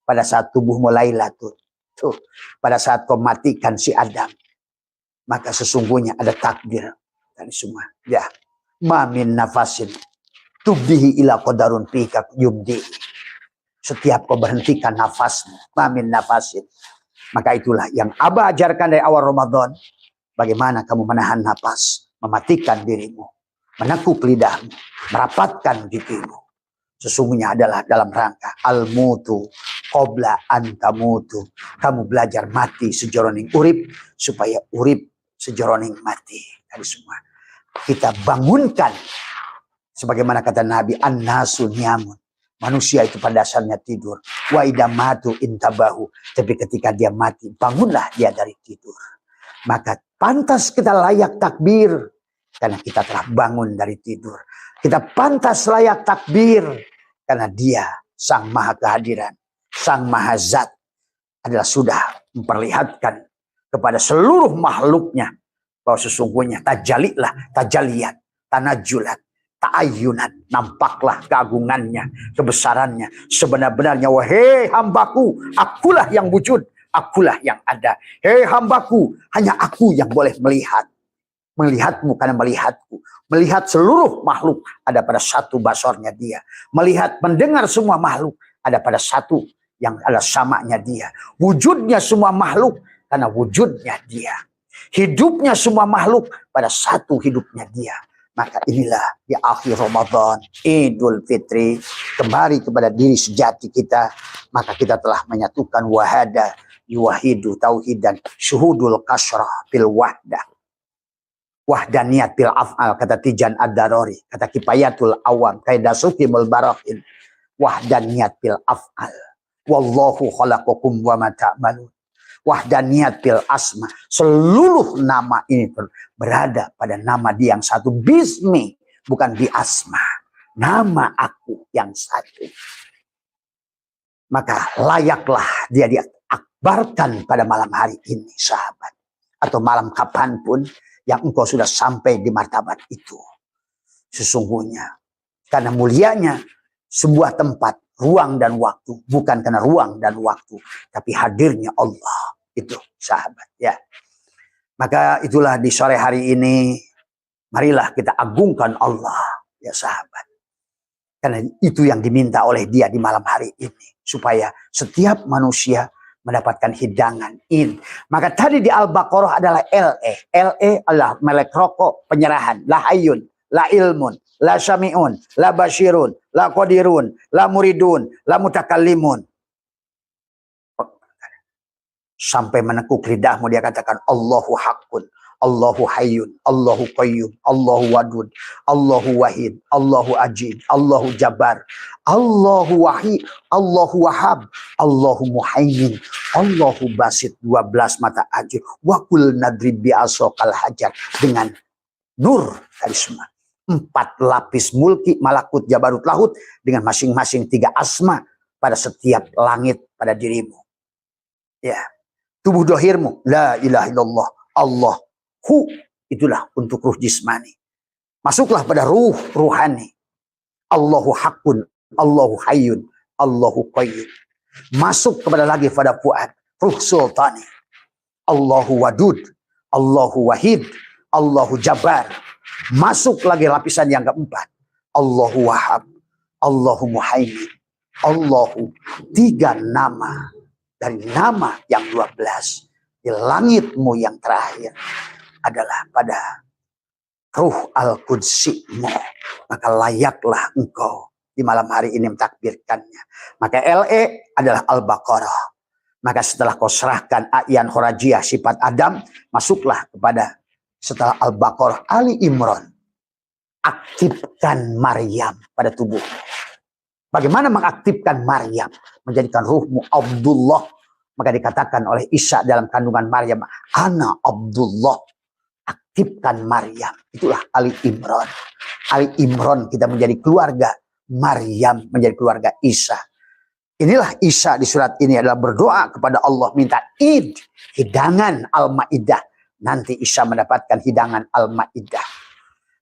Pada saat tubuhmu Lailatul. Tuh, pada saat kau matikan si Adam, maka sesungguhnya ada takdir dari semua. Ya, mamin nafasin tubdihi ila qadarun fika yubdi. Setiap kau berhentikan nafasmu, mamin nafasin. Maka itulah yang Abah ajarkan dari awal Ramadan. Bagaimana kamu menahan nafas, mematikan dirimu, menekuk lidahmu, merapatkan gigimu. Sesungguhnya adalah dalam rangka al-mutu qabla an tamutu. Kamu belajar mati sejroning urip supaya urip sejroning mati. Dari semua kita bangunkan sebagaimana kata Nabi, an-nasu niyamun. Manusia itu pada dasarnya tidur. Wa idamatu intabahu. Tapi ketika dia mati, bangunlah dia dari tidur. Maka pantas kita layak takbir karena kita telah bangun dari tidur. Kita pantas layak takbir karena dia Sang Maha Kehadiran, Sang Maha Zat adalah sudah memperlihatkan kepada seluruh makhluknya bahwa sesungguhnya tajalilah, tajaliyat, tanajulat, ta'ayunat, nampaklah keagungannya, kebesarannya, sebenar-benarnya. Wahai hambaku, akulah yang wujud, akulah yang ada. Hei hambaku, hanya aku yang boleh melihat. Melihatmu karena melihatku. Melihat seluruh makhluk ada pada satu basornya dia. Melihat, mendengar semua makhluk ada pada satu yang adalah samanya dia. Wujudnya semua makhluk karena wujudnya dia. Hidupnya semua makhluk pada satu hidupnya dia. Maka inilah di akhir Ramadan, Idul Fitri, kembali kepada diri sejati kita. Maka kita telah menyatukan wahada, yuwahidu, tauhid, dan syuhudul kasrah bil wahdah. Wahdaniyat bil af'al, kata Tijan Ad-Darori, kata Kifayatul Awam, kaidasukimul barahin. Wahdaniyat bil af'al. Wallahu khalaqakum wa ma ta'malun. Wahdaniyat bil asma. Seluruh nama ini berada pada nama dia yang satu. Bismi, bukan bi asma. Nama aku yang satu. Maka layaklah dia diakbarkan pada malam hari ini, sahabat. Atau malam kapanpun yang engkau sudah sampai di martabat itu. Sesungguhnya karena mulianya sebuah tempat, ruang dan waktu, bukan karena ruang dan waktu, tapi hadirnya Allah. Itu sahabat, ya. Maka itulah di sore hari ini, marilah kita agungkan Allah, ya sahabat. Karena itu yang diminta oleh dia di malam hari ini, supaya setiap manusia mendapatkan hidangan in. Maka tadi di Al-Baqarah adalah LE. LE adalah melek rokok, penyerahan. La hayyun, la ilmun, la syami'un, la basyirun, la qadirun, la muridun, la mutakallimun. Sampai menekuk lidahmu dia katakan Allahu haqqun, Allahu hayyun, Allahu qayyum, Allahu wadud, Allahu wahid, Allahu ajid, Allahu jabbar, Allahu wahid, Allahu wahab, Allahu muhaimin, Allahu basit 12 mata ajib, wakul nadrib bi'asokal hajar, dengan nur tadi semua. 4 lapis mulki, malakut, jabarut, lahut, dengan masing-masing 3 asma pada setiap langit pada dirimu. Ya, tubuh dohirmu, la ilaha illallah, Allah. Itulah untuk ruh jismani. Masuklah pada ruh ruhani. Allahu hakun, Allahu hayyun, Allahu qayyum. Masuk kepada lagi pada fuad, ruh sultani. Allahu wadud, Allahu wahid, Allahu jabbar. Masuk lagi lapisan yang keempat. Allahu wahab, Allahu muhaimin, Allahu. 3 nama dari nama yang 12 di langitmu yang terakhir adalah pada ruh al-qudsimu. Maka layaklah engkau di malam hari ini mentakbirkannya. Maka LE adalah Al-Baqarah. Maka setelah kau serahkan A'yan Khorajiyah sifat Adam, masuklah kepada setelah Al-Baqarah Ali Imran. Aktifkan Maryam pada tubuh. Bagaimana mengaktifkan Maryam? Menjadikan ruhmu Abdullah. Maka dikatakan oleh Isa dalam kandungan Maryam, Ana Abdullah. Aktifkan Maryam. Itulah Ali Imran. Ali Imran kita menjadi keluarga. Maryam menjadi keluarga Isa. Inilah Isa di surat ini adalah berdoa kepada Allah. Minta hidangan Al-Ma'idah. Nanti Isa mendapatkan hidangan Al-Ma'idah.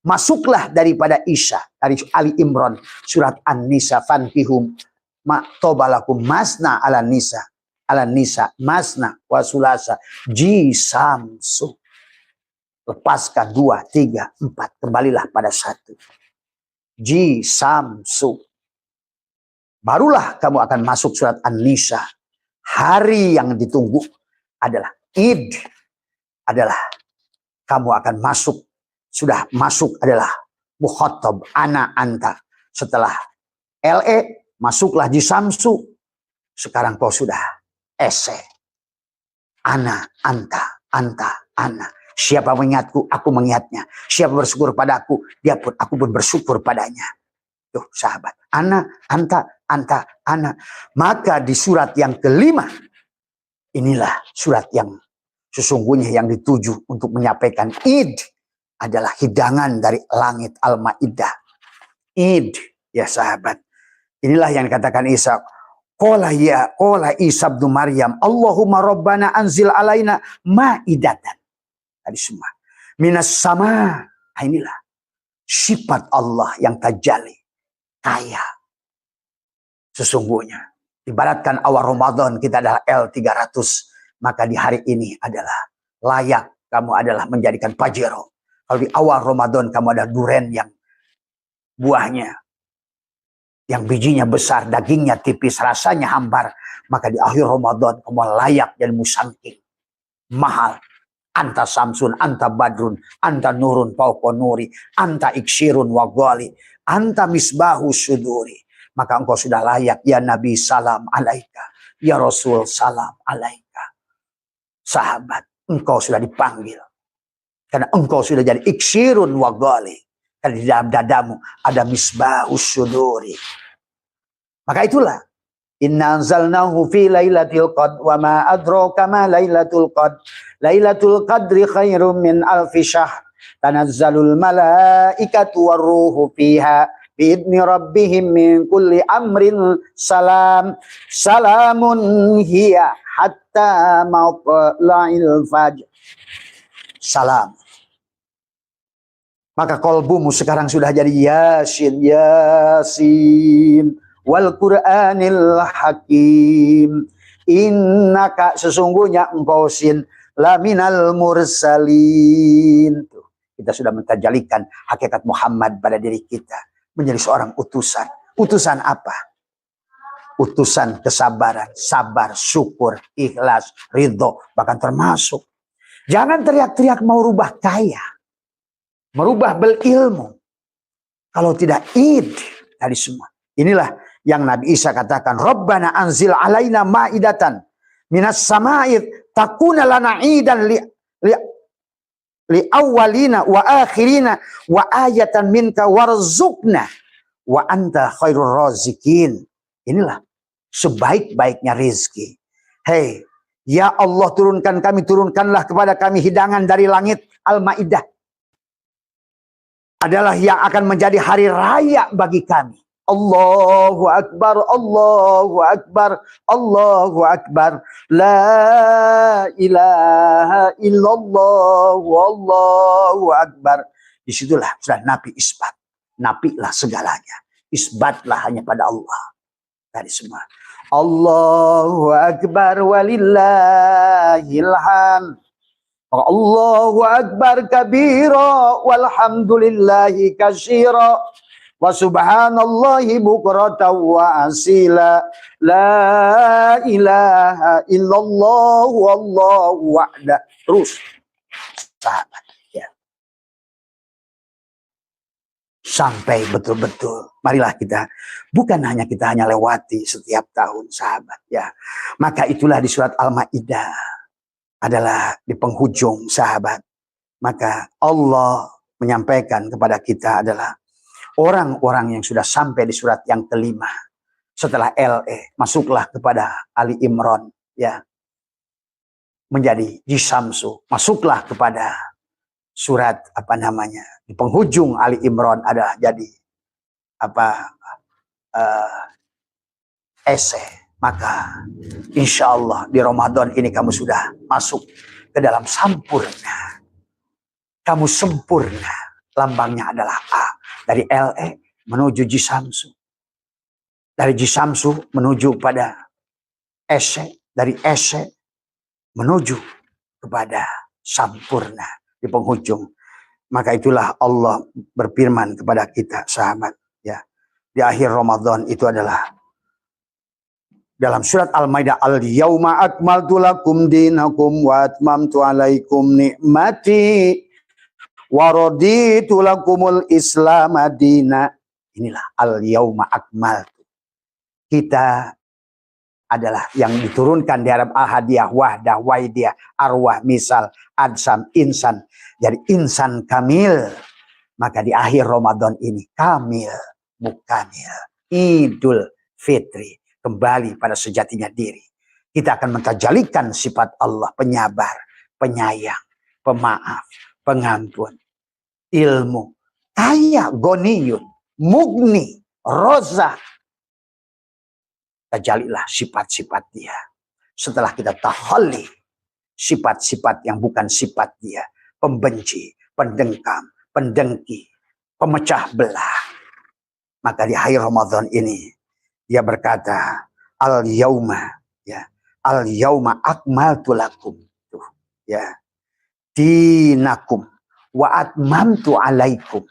Masuklah daripada Isa. Dari Ali Imran. Surat An-Nisa. Fankihum ma'tobalakum masna ala nisa. Ala nisa. Masna wa sulasa. Jisamsu. Lepaskan 2, 3, 4. Kembalilah pada 1. Jisamsu. Barulah kamu akan masuk surat An-Nisa. Hari yang ditunggu adalah Id. Adalah kamu akan masuk. Sudah masuk adalah mukhatab. Ana anta. Setelah LE masuklah Jisamsu. Sekarang kau sudah ese. Ana anta. Anta ana. Siapa mengingatku, aku mengingatnya. Siapa bersyukur padaku, aku pun bersyukur padanya. Tuh sahabat. Ana, anta, ana. Maka di surat yang kelima, inilah surat yang sesungguhnya yang dituju untuk menyampaikan Id. Adalah hidangan dari langit Al-Ma'idah. Id, ya sahabat. Inilah yang dikatakan Isa. Qala Isa bin Maryam, Allahumma rabbana anzil alaina ma'idatan. Tadi semua. Minas sama. Nah, inilah sifat Allah yang tajalli. Kaya. Sesungguhnya. Ibaratkan awal Ramadan kita adalah L300. Maka di hari ini adalah layak. Kamu adalah menjadikan pajero. Kalau di awal Ramadan kamu ada duren yang buahnya. Yang bijinya besar. Dagingnya tipis. Rasanya hambar. Maka di akhir Ramadan kamu layak jadi musangking. Mahal. Anta samsun, anta badrun, anta nurun fauqa nuri, anta iksirun wa ghali, anta misbahu suduri. Maka engkau sudah layak, ya Nabi salam alaika, ya Rasul salam alaika. Sahabat, engkau sudah dipanggil. Karena engkau sudah jadi iksirun wa ghali. Karena di dalam dadamu ada misbahu suduri. Maka itulah. Inna anzalnahu fi lailatul qadr wa ma adraka ma lailatul qadr. Lailatul qadri khairum min alfi syahr. Tanazzalul malaikatu warruhu fiha biidni rabbihim min kulli amrin salam. Salamun hiya hatta matla'il fajr. Salam. Maka kolbumu sekarang sudah jadi Yasin, Yasin. Wal Qur'anil Hakim. Innaka sesungguhnya engkau sin laminal mursalin. Tuh, kita sudah mentajalikan hakikat Muhammad pada diri kita. Menjadi seorang utusan. Utusan apa? Utusan kesabaran, sabar, syukur, ikhlas, ridho. Bahkan termasuk. Jangan teriak-teriak mau rubah kaya. Merubah berilmu. Kalau tidak id. Tadi semua. Inilah yang Nabi Isa katakan, Rabbana anzil alaina ma'idatan minas sama'id takuna lana idan li awwalina wa akhirina wa ayatan minka warzuqna wa anta khairur razikin. Inilah sebaik-baiknya rezeki. Hei, ya Allah, turunkanlah kepada kami hidangan dari langit. Al-Maidah adalah yang akan menjadi hari raya bagi kami. Allahu Akbar, Allahu Akbar, Allahu Akbar. La ilaha illallah, Allahu Akbar. Disitulah sudah Nabi isbat. Nabilah segalanya. Isbatlah hanya pada Allah. Dari semua. Allahu Akbar walillahil hamd. Allahu Akbar kabira walhamdulillahi katsira wa subhanallahi bukratan wa asila. La ilaha illallah wallahu wahda. Terus sahabat, ya. Sampai betul-betul. Marilah kita, bukan hanya kita hanya lewati setiap tahun, sahabat, ya. Maka itulah di surat Al-Maidah adalah di penghujung, sahabat. Maka Allah menyampaikan kepada kita adalah orang-orang yang sudah sampai di surat yang kelima setelah LE, masuklah kepada Ali Imran, ya, menjadi Jisamsu. Masuklah kepada surat apa namanya di penghujung Ali Imran adalah jadi apa Ese. Maka insya Allah di Ramadan ini kamu sudah masuk ke dalam sampurna. Kamu sempurna. Lambangnya adalah A. Dari LE menuju Jisamsu. Dari Jisamsu menuju pada Ese. Dari Ese menuju kepada sampurna di penghujung. Maka itulah Allah berfirman kepada kita, sahabat, ya. Di akhir Ramadan itu adalah dalam surat Al-Maidah, al-yauma akmaltu lakum dinakum wa atmamtu alaikum ni'mati wa raditu lakumul islam madina. Inilah al-yauma akmaltu. Kita adalah yang diturunkan di Arab Ahadiyah, Wahdah, Waidiyah, Arwah, Misal, Adsam, Insan. Jadi insan kamil. Maka di akhir Ramadan ini kamil, mukamil, Idul Fitri. Kembali pada sejatinya diri. Kita akan mentajalikan sifat Allah, penyabar, penyayang, pemaaf, pengampun, ilmu, kaya, goniyun, mugni, rozak. Tajalilah sifat-sifat dia. Setelah kita tahalli sifat-sifat yang bukan sifat dia. Pembenci, pendengkam, pendengki, pemecah belah. Maka di akhir Ramadan ini dia berkata, al-yauma, ya, al-yauma akmaltu lakum, tuh, ya, dinakum wa atmamtu alaikum.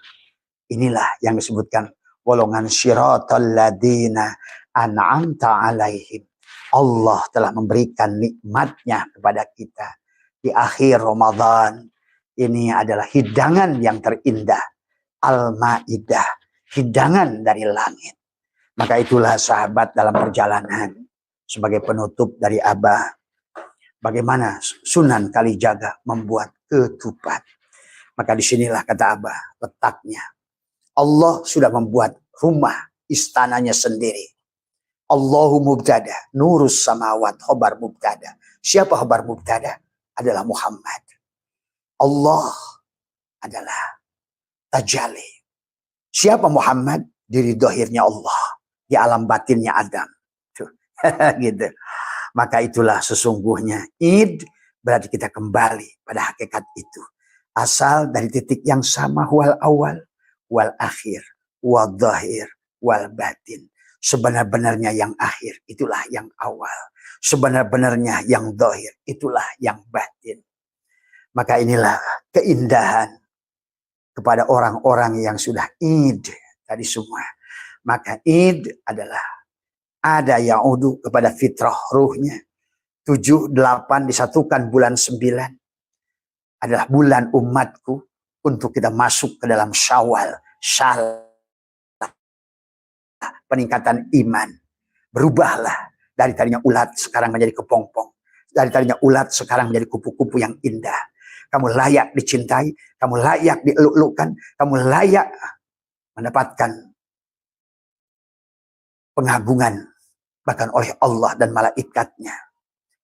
Inilah yang disebutkan golongan syiratal ladina an'amta alaihim. Allah telah memberikan nikmatnya kepada kita di akhir Ramadan. Ini adalah hidangan yang terindah, Al-Maidah, hidangan dari langit. Maka itulah sahabat dalam perjalanan sebagai penutup dari Abah. Bagaimana Sunan Kalijaga membuat ketupat. Maka disinilah kata Abah letaknya. Allah sudah membuat rumah istananya sendiri. Allahu mubtada, nurus samawat, khobar mubtada. Siapa khobar mubtada? Adalah Muhammad. Allah adalah tajalli. Siapa Muhammad? Diri dohirnya Allah. Di alam batinnya Adam. Tuh. Gitu. Maka itulah sesungguhnya Id berarti kita kembali pada hakikat itu. Asal dari titik yang sama, wal awal, wal akhir, wal zahir, wal batin. Sebenar-benarnya yang akhir, itulah yang awal. Sebenar-benarnya yang zahir, itulah yang batin. Maka inilah keindahan kepada orang-orang yang sudah Id tadi semua. Maka Id adalah ada ya'udu kepada fitrah ruhnya. 7, 8 disatukan bulan 9. Adalah bulan umatku untuk kita masuk ke dalam Syawal. Peningkatan iman. Berubahlah. Dari tadinya ulat sekarang menjadi kepompong. Dari tadinya ulat sekarang menjadi kupu-kupu yang indah. kamu layak dicintai, kamu layak dieluk-elukkan, kamu layak mendapatkan pengagungan bahkan oleh Allah dan malaikatnya.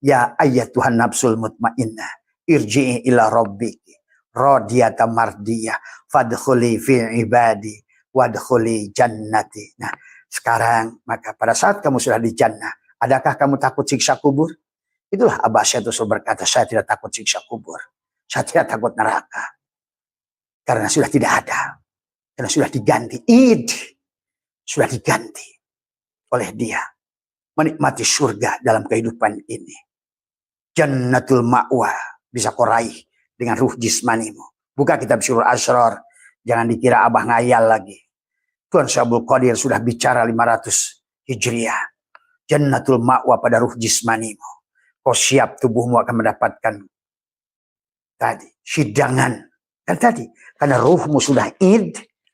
Ya ayyatuhan nafsul mutmainnah, irji'i ila rabbiki radiyatan mardiyah fadkhuli fi ibadi wadkhuli jannati. Nah, sekarang maka pada saat kamu sudah di jannah, adakah kamu takut siksa kubur? Itulah Abah Syaitul berkata, saya tidak takut siksa kubur. Saya tidak takut neraka. Karena sudah tidak ada. Karena sudah diganti. Sudah diganti oleh dia. Menikmati surga dalam kehidupan ini. Jannatul ma'wa. Bisa kau raih dengan ruh jismanimu. Buka kitab Surah Asrar. Jangan dikira Abah ngayal lagi. Tuan Syabul Qadir sudah bicara 500 Hijriah. Jannatul ma'wa pada ruh jismanimu. Kau siap, tubuhmu akan mendapatkan tadi hidangan. Kan tadi, karena ruhmu sudah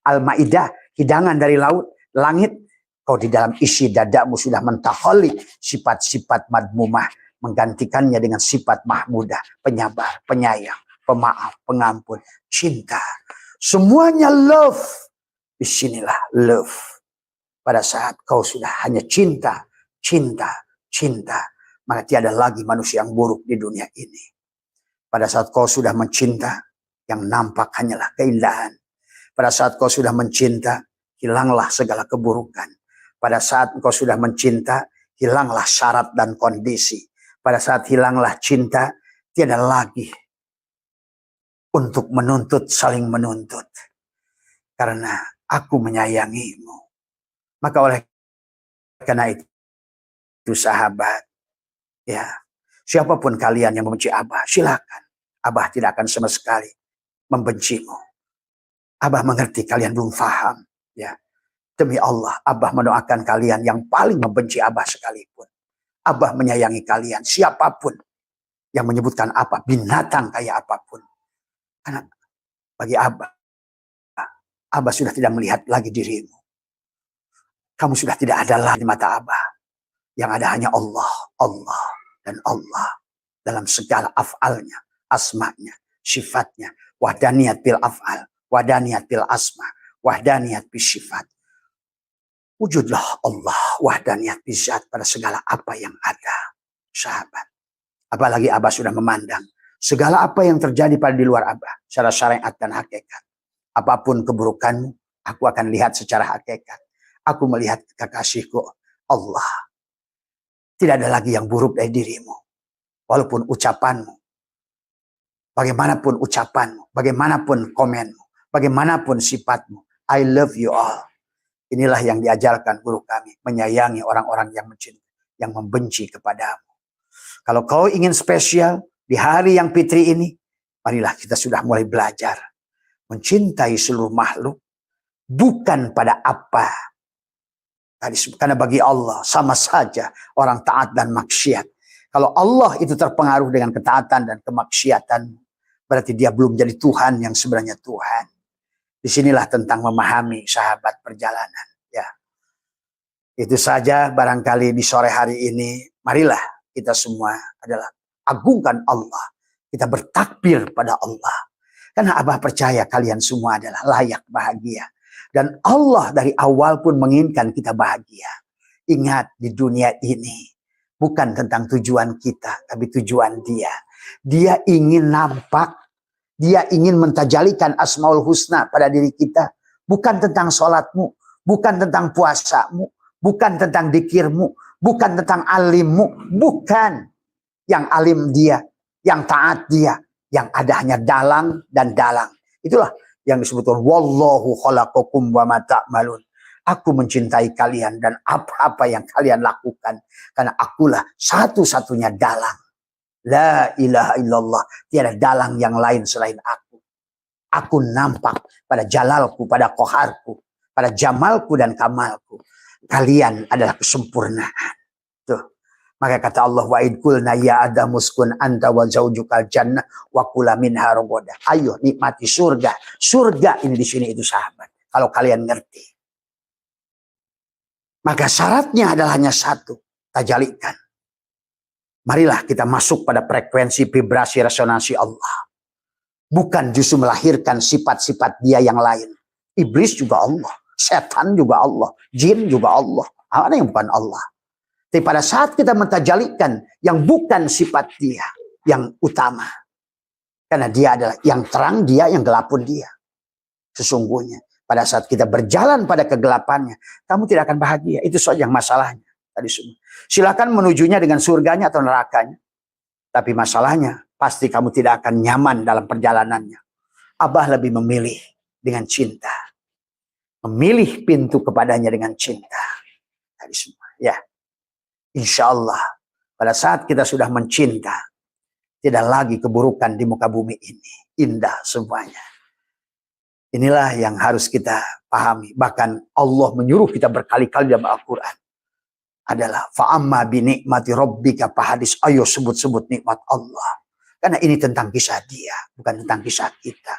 al-Maidah, hidangan dari laut, langit. Kau di dalam isi dadamu sudah mentaholi sifat-sifat madmumah, menggantikannya dengan sifat mahmudah, penyabar, penyayang, pemaaf, pengampun, cinta. Semuanya love. Disinilah love. Pada saat kau sudah hanya cinta, cinta, cinta, maka tiada lagi manusia yang buruk di dunia ini. Pada saat kau sudah mencinta, yang nampak hanyalah keindahan. Pada saat kau sudah mencinta, hilanglah segala keburukan. Pada saat kau sudah mencinta, hilanglah syarat dan kondisi. Pada saat hilanglah cinta, tiada lagi untuk menuntut, saling menuntut. Karena aku menyayangimu. Maka oleh karena itu sahabat, ya, siapapun kalian yang membenci Abah, silakan. Abah tidak akan sama sekali membencimu. Abah mengerti kalian belum paham, ya. Demi Allah, Abah mendoakan kalian yang paling membenci Abah sekalipun. Abah menyayangi kalian, siapapun yang menyebutkan apa, binatang kayak apapun. Karena bagi Abah, Abah sudah tidak melihat lagi dirimu. Kamu sudah tidak ada lagi di mata Abah. Yang ada hanya Allah, Allah, dan Allah. Dalam segala af'alnya, asma'nya, sifatnya. Wahdaniyat bil af'al, wahdaniyat bil asma', wahdaniyat bil sifat. Wujudlah Allah, wahdaniyat bil zat pada segala apa yang ada. Sahabat. Apalagi Abah sudah memandang segala apa yang terjadi pada di luar Abah. Secara syariat dan hakikat. Apapun keburukanmu, aku akan lihat secara hakikat. Aku melihat kekasihku Allah. Tidak ada lagi yang buruk dari dirimu. Walaupun ucapanmu, bagaimanapun ucapanmu, bagaimanapun komenmu, bagaimanapun sifatmu, I love you all. Inilah yang diajarkan guru kami, menyayangi orang-orang yang mencintai, yang membenci kepadamu. Kalau kau ingin spesial di hari yang fitri ini, marilah kita sudah mulai belajar mencintai seluruh makhluk, bukan pada apa. Karena bagi Allah sama saja orang taat dan maksiat. Kalau Allah itu terpengaruh dengan ketaatan dan kemaksiatan, berarti dia belum jadi Tuhan yang sebenarnya Tuhan. Disinilah tentang memahami sahabat perjalanan. Ya, itu saja barangkali di sore hari ini. Marilah kita semua adalah agungkan Allah. Kita bertakbir pada Allah. Karena Abah percaya kalian semua adalah layak bahagia. Dan Allah dari awal pun menginginkan kita bahagia. Ingat, di dunia ini bukan tentang tujuan kita, tapi tujuan dia. Dia ingin nampak, dia ingin mentajalikan Asmaul Husna pada diri kita. Bukan tentang sholatmu, bukan tentang puasamu, bukan tentang dikirmu, bukan tentang alimmu, bukan. Yang alim dia, yang taat dia, yang ada hanya dalang dan dalang. Itulah yang disebutkan wallahu khalaqakum wa ma ta'malun. Aku mencintai kalian dan apa-apa yang kalian lakukan, karena akulah satu-satunya dalang. La ilaha illallah, tiada dalang yang lain selain aku. Aku nampak pada jalalku, pada qoharku, pada jamalku dan kamalku. Kalian adalah kesempurnaan. Tuh. Maka kata Allah, wa id qulna ya Adamu uskun anta wa zaujukal jannah wa kula minha ragadan. Ayo nikmati surga. Surga ini di sini itu sahabat. Kalau kalian ngerti. Maka syaratnya adalah hanya satu, tajalikan. Marilah kita masuk pada frekuensi vibrasi resonansi Allah. Bukan justru melahirkan sifat-sifat dia yang lain. Iblis juga Allah, setan juga Allah, jin juga Allah. Ada yang bukan Allah. Tapi pada saat kita mentajalikan yang bukan sifat dia yang utama. Karena dia adalah yang terang dia, yang gelap pun dia. Sesungguhnya pada saat kita berjalan pada kegelapannya, kamu tidak akan bahagia. Itu saja yang masalahnya. Tadi semua. Silakan menujunya dengan surganya atau nerakanya. Tapi masalahnya pasti kamu tidak akan nyaman dalam perjalanannya. Abah lebih memilih dengan cinta. Memilih pintu kepadanya dengan cinta. Tadi semua. Ya. Insya Allah pada saat kita sudah mencinta, tidak lagi keburukan di muka bumi ini. Indah semuanya. Inilah yang harus kita pahami. Bahkan Allah menyuruh kita berkali-kali dalam Al-Quran. Adalah fa'amma binikmati rabbika fahadis. Ayo sebut-sebut nikmat Allah. Karena ini tentang kisah dia. Bukan tentang kisah kita.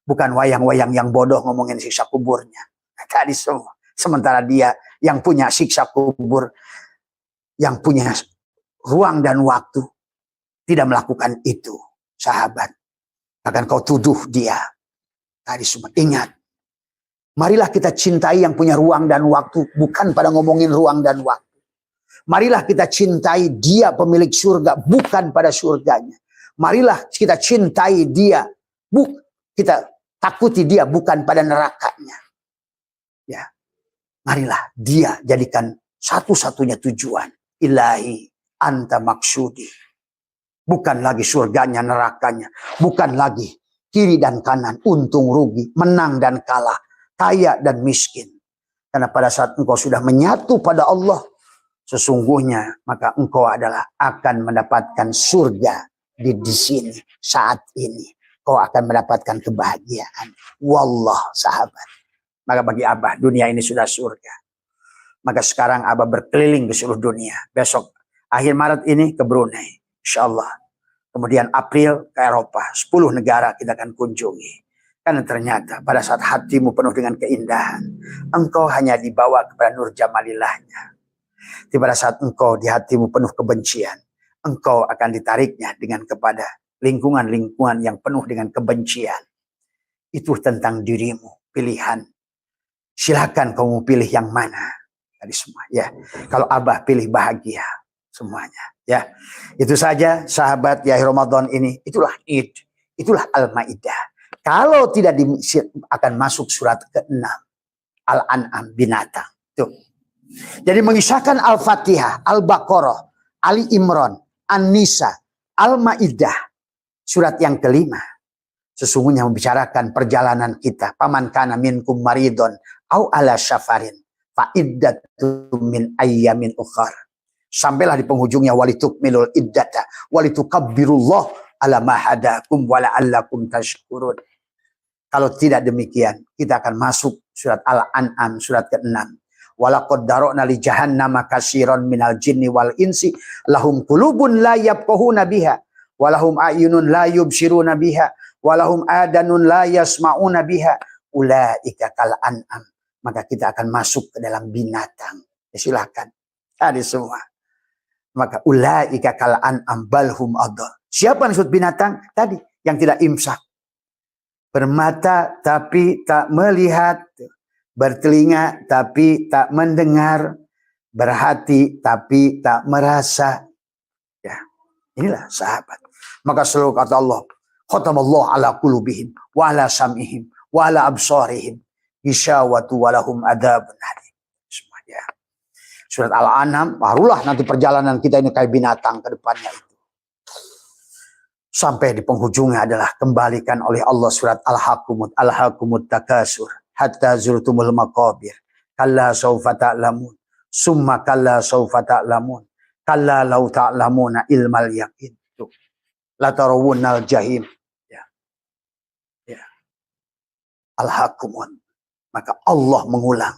Bukan wayang-wayang yang bodoh ngomongin siksa kuburnya. Tadi semua. Sementara dia yang punya siksa kubur, yang punya ruang dan waktu, tidak melakukan itu, sahabat. Akan kau tuduh dia. Tadi semua. Ingat. Marilah kita cintai yang punya ruang dan waktu. Bukan pada ngomongin ruang dan waktu. Marilah kita cintai dia pemilik surga. Bukan pada surganya. Marilah kita cintai dia. Kita takuti dia. Bukan pada nerakanya. Ya. Marilah dia jadikan satu-satunya tujuan. Ilahi anta maksudi. Bukan lagi surganya, nerakanya. Bukan lagi kiri dan kanan, untung rugi, menang dan kalah, kaya dan miskin. Karena pada saat engkau sudah menyatu pada Allah, sesungguhnya maka engkau adalah akan mendapatkan surga di sini saat ini. Kau akan mendapatkan kebahagiaan. Wallah sahabat. Maka bagi Abah dunia ini sudah surga. Maka sekarang Abah berkeliling ke seluruh dunia. Besok akhir Maret ini ke Brunei. Insya Allah. Kemudian April ke Eropa. 10 negara kita akan kunjungi. Karena ternyata pada saat hatimu penuh dengan keindahan. Engkau hanya dibawa kepada nur jamalillahnya. Di pada saat engkau di hatimu penuh kebencian. Engkau akan ditariknya dengan kepada lingkungan-lingkungan yang penuh dengan kebencian. Itu tentang dirimu. Pilihan. Silakan kamu pilih yang mana. Tadi semua ya. Kalau Abah pilih bahagia semuanya ya. Itu saja sahabat ya Ramadan ini. Itulah Id. Itulah Al-Maidah. Kalau tidak akan masuk surat ke-6 Al-An'am binatang. Tuh. Jadi mengisahkan Al-Fatihah, Al-Baqarah, Ali Imran, An-Nisa, Al-Maidah. Surat yang kelima. Sesungguhnya membicarakan perjalanan kita. Paman kana minkum maridon au ala syafarin. Fa'iddatum min ayyamin ukhar. Sampailah di penghujungnya walitukmilul iddata walitukabbirullah ala ma hadakum wa la'allakum tashkurun. Kalau tidak demikian, kita akan masuk surat Al-An'am surat ke-6. Walaqad dara'na li jahannama katsiran minal jinni wal insi lahum qulubun la yafqahuna biha wa lahum a'yunun la yubsiruna biha wa lahum adanun la yasma'una biha ulaika kal an'am. Maka kita akan masuk ke dalam binatang. Ya, silakan. Tadi semua. Maka ulaika kal an'am balhum adall. Siapa yang disebut binatang? Tadi yang tidak imsak. Bermata tapi tak melihat, bertelinga tapi tak mendengar, berhati tapi tak merasa. Ya, inilah sahabat. Maka selalu kata Allah, khatamallahu ala qulubihim wa ala sam'ihim wa ala absarihim isyawatu walahum adabun hadim. Semuanya. Surat Al-An'am, barulah nanti perjalanan kita ini kayak binatang ke depannya itu. Sampai di penghujungnya adalah kembalikan oleh Allah surat Al-Hakumut Takasur hatta zurtumul maqabir. Kalla sawfa ta'lamun. Summa kalla sawfa ta'lamun. Kalla law ta'lamuna ilmal yaqin. La tarawunnal jahim. Ya. Ya. Al-Hakumut. Maka Allah mengulang.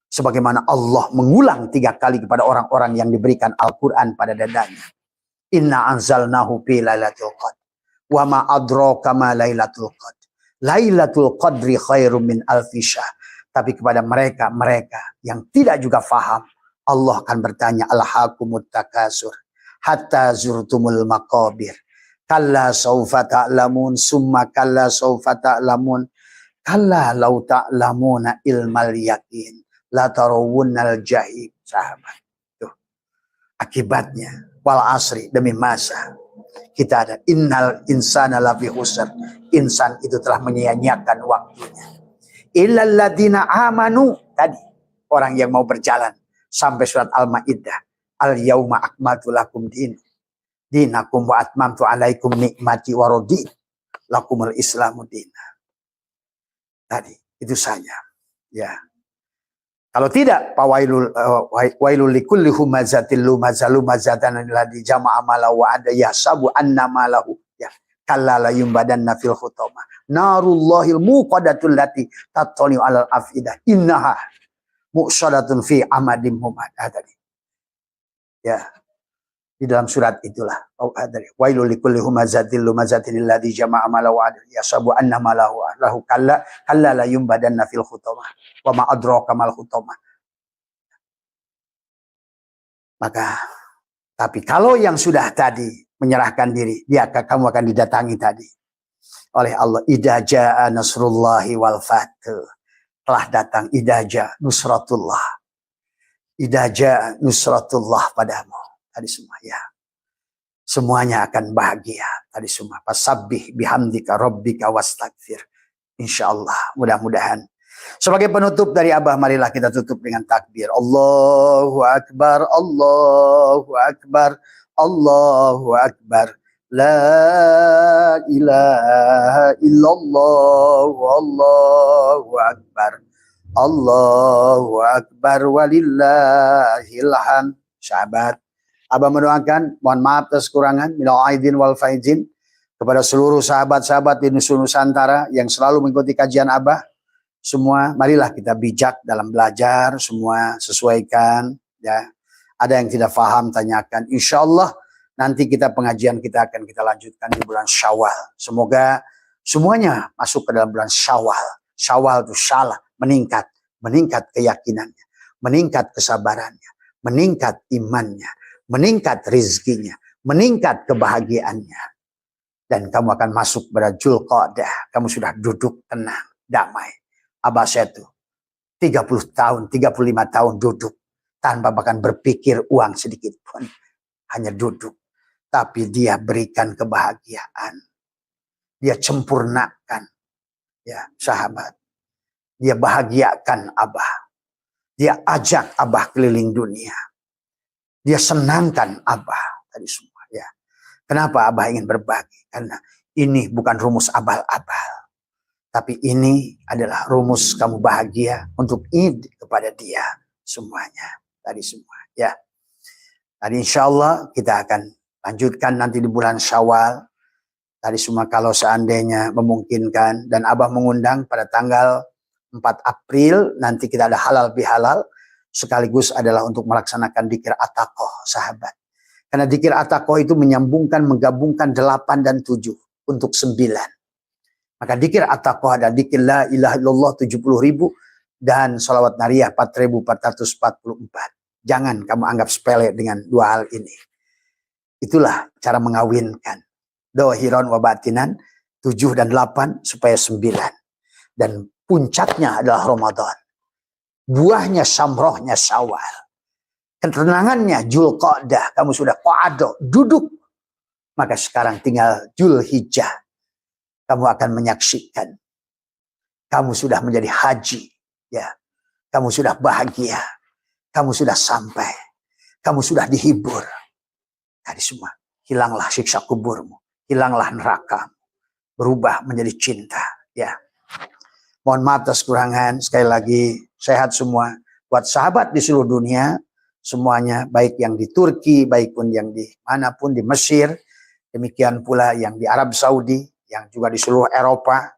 Sebagaimana Allah mengulang 3 kali kepada orang-orang yang diberikan Al-Quran pada dadanya. Inna anzalnahu fi lailatul qadr. Wa ma adraka ma lailatul qadr. Lailatul qadri khairum min alfi syahr. Tapi kepada mereka yang tidak juga faham, Allah akan bertanya, Al-Hakumut Takasur hatta zurtumul maqabir. Kalla saufa ta'lamun, summa kalla saufa ta'lamun. Kalla lau ta'lamuna ilmal yakin, la tarawunnal jahim. Sahabat. Tuh. Akibatnya, wal asri, demi masa. Kita ada innal insana lafi khusr. Insan itu telah menyia-nyiakan waktunya. Illal ladina amanu, tadi orang yang mau berjalan sampai surat Al-Maidah. Al yauma akmaltu lakum dinakum wa atmamtu alaikum nikmati wa raditu lakumul islamu dina. Tadi itu saja. Ya. Kalau tidak, wailul likulli humazatil lumazatan alladzi jama'a malahu wa ada yasabu anna malahu. Ya. Kalla la yumbadanna fil khutama. Narullahil muqaddatul lati tattali'u 'alal afidah. Innaha mu'sadatun fi amadim mumadah tadi. Ya. Di dalam surat itulah. Wailul likulli humazatil lumazatil alladzi jama'a malahu wa ada yasabu anna malahu lahu kalla la yumbadanna fil khutama. Wa ma adraka mal khutama. Maka tapi kalau yang sudah tadi menyerahkan diri, kamu akan didatangi tadi oleh Allah. Idza jaa nasrullahi wal fath. Telah datang idza jaa nusratullah. Idza jaa nusratullah padamu. Tadi semua ya. Semuanya akan bahagia. Tadi semua. Fasabbih bihamdika rabbika wastaghfir. Insyaallah. Mudah-mudahan. Sebagai penutup dari Abah, marilah kita tutup dengan takbir. Allahu Akbar, Allahu Akbar, Allahu Akbar. La ilaha illallah, Allahu Akbar. Allahu Akbar walillahil hamd. Sahabat, Abah mendoakan, mohon maaf atas kekurangan, minal aidin wal faizin, kepada seluruh sahabat-sahabat di Nusantara yang selalu mengikuti kajian Abah. Semua, marilah kita bijak dalam belajar, semua sesuaikan. Ya, ada yang tidak paham, tanyakan. Insya Allah nanti pengajian kita akan kita lanjutkan di bulan Syawal. Semoga semuanya masuk ke dalam bulan Syawal. Syawal itu salah, meningkat keyakinannya, meningkat kesabarannya, meningkat imannya, meningkat rizkinya, meningkat kebahagiaannya. Dan kamu akan masuk pada Dzulqa'dah. Kamu sudah duduk tenang, damai. Abah saya tuh 30 tahun, 35 tahun duduk tanpa bahkan berpikir uang sedikit pun. Hanya duduk. Tapi dia berikan kebahagiaan. Dia sempurnakan. Ya, sahabat. Dia bahagiakan Abah. Dia ajak Abah keliling dunia. Dia senangkan Abah. Tadi semua ya. Kenapa Abah ingin berbagi? Karena ini bukan rumus abal-abal. Tapi ini adalah rumus kamu bahagia untuk id kepada dia semuanya. Tadi semua ya. Tadi insya Allah kita akan lanjutkan nanti di bulan Syawal. Tadi semua kalau seandainya memungkinkan. Dan Abah mengundang pada tanggal 4 April. Nanti kita ada halal bihalal. Sekaligus adalah untuk melaksanakan dzikir at-taqwa sahabat. Karena dzikir at-taqwa itu menyambungkan, menggabungkan 8 dan 7 untuk 9. Maka dzikir at-taqwa ada dzikir la ilaha illallah 70.000 dan sholawat nariyah 4.444. Jangan kamu anggap sepele dengan dua hal ini. Itulah cara mengawinkan. Dohiron wa batinan 7 dan 8 supaya 9. Dan puncaknya adalah Ramadan. Buahnya samrohnya Syawal. Ketenangannya Dzulqa'dah. Kamu sudah qa'ado, duduk. Maka sekarang tinggal Dzulhijjah. Kamu akan menyaksikan. Kamu sudah menjadi haji. Ya. Kamu sudah bahagia. Kamu sudah sampai. Kamu sudah dihibur. Tadi semua. Hilanglah siksa kuburmu. Hilanglah neraka. Berubah menjadi cinta. Ya. Mohon maaf atas kekurangan. Sekali lagi sehat semua. Buat sahabat di seluruh dunia. Semuanya. Baik yang di Turki. Baik pun yang di manapun. Di Mesir. Demikian pula yang di Arab Saudi. Yang juga di seluruh Eropa.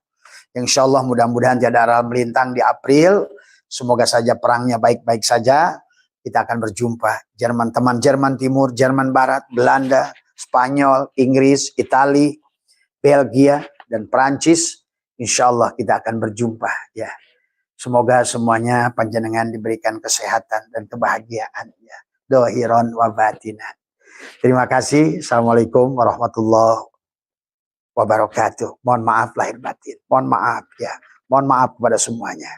Yang insya Allah mudah-mudahan tiada aral melintang di April. Semoga saja perangnya baik-baik saja. Kita akan berjumpa. Teman Jerman Timur, Jerman Barat, Belanda, Spanyol, Inggris, Italia, Belgia, dan Perancis. Insya Allah kita akan berjumpa. Ya. Semoga semuanya panjenengan diberikan kesehatan dan kebahagiaan. Ya. Dohiron wa batinan. Terima kasih. Assalamualaikum warahmatullahi wabarakatuh. wabarakatuh. Mohon maaf lahir batin. Mohon maaf ya. Mohon maaf kepada semuanya.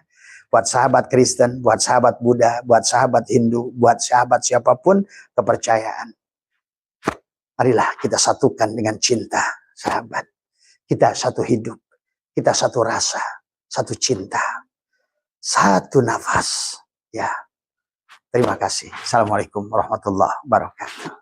Buat sahabat Kristen, buat sahabat Buddha, buat sahabat Hindu, buat sahabat siapapun kepercayaan. Marilah kita satukan dengan cinta, sahabat. Kita satu hidup, kita satu rasa, satu cinta, satu nafas. Ya, terima kasih. Assalamualaikum warahmatullahi wabarakatuh.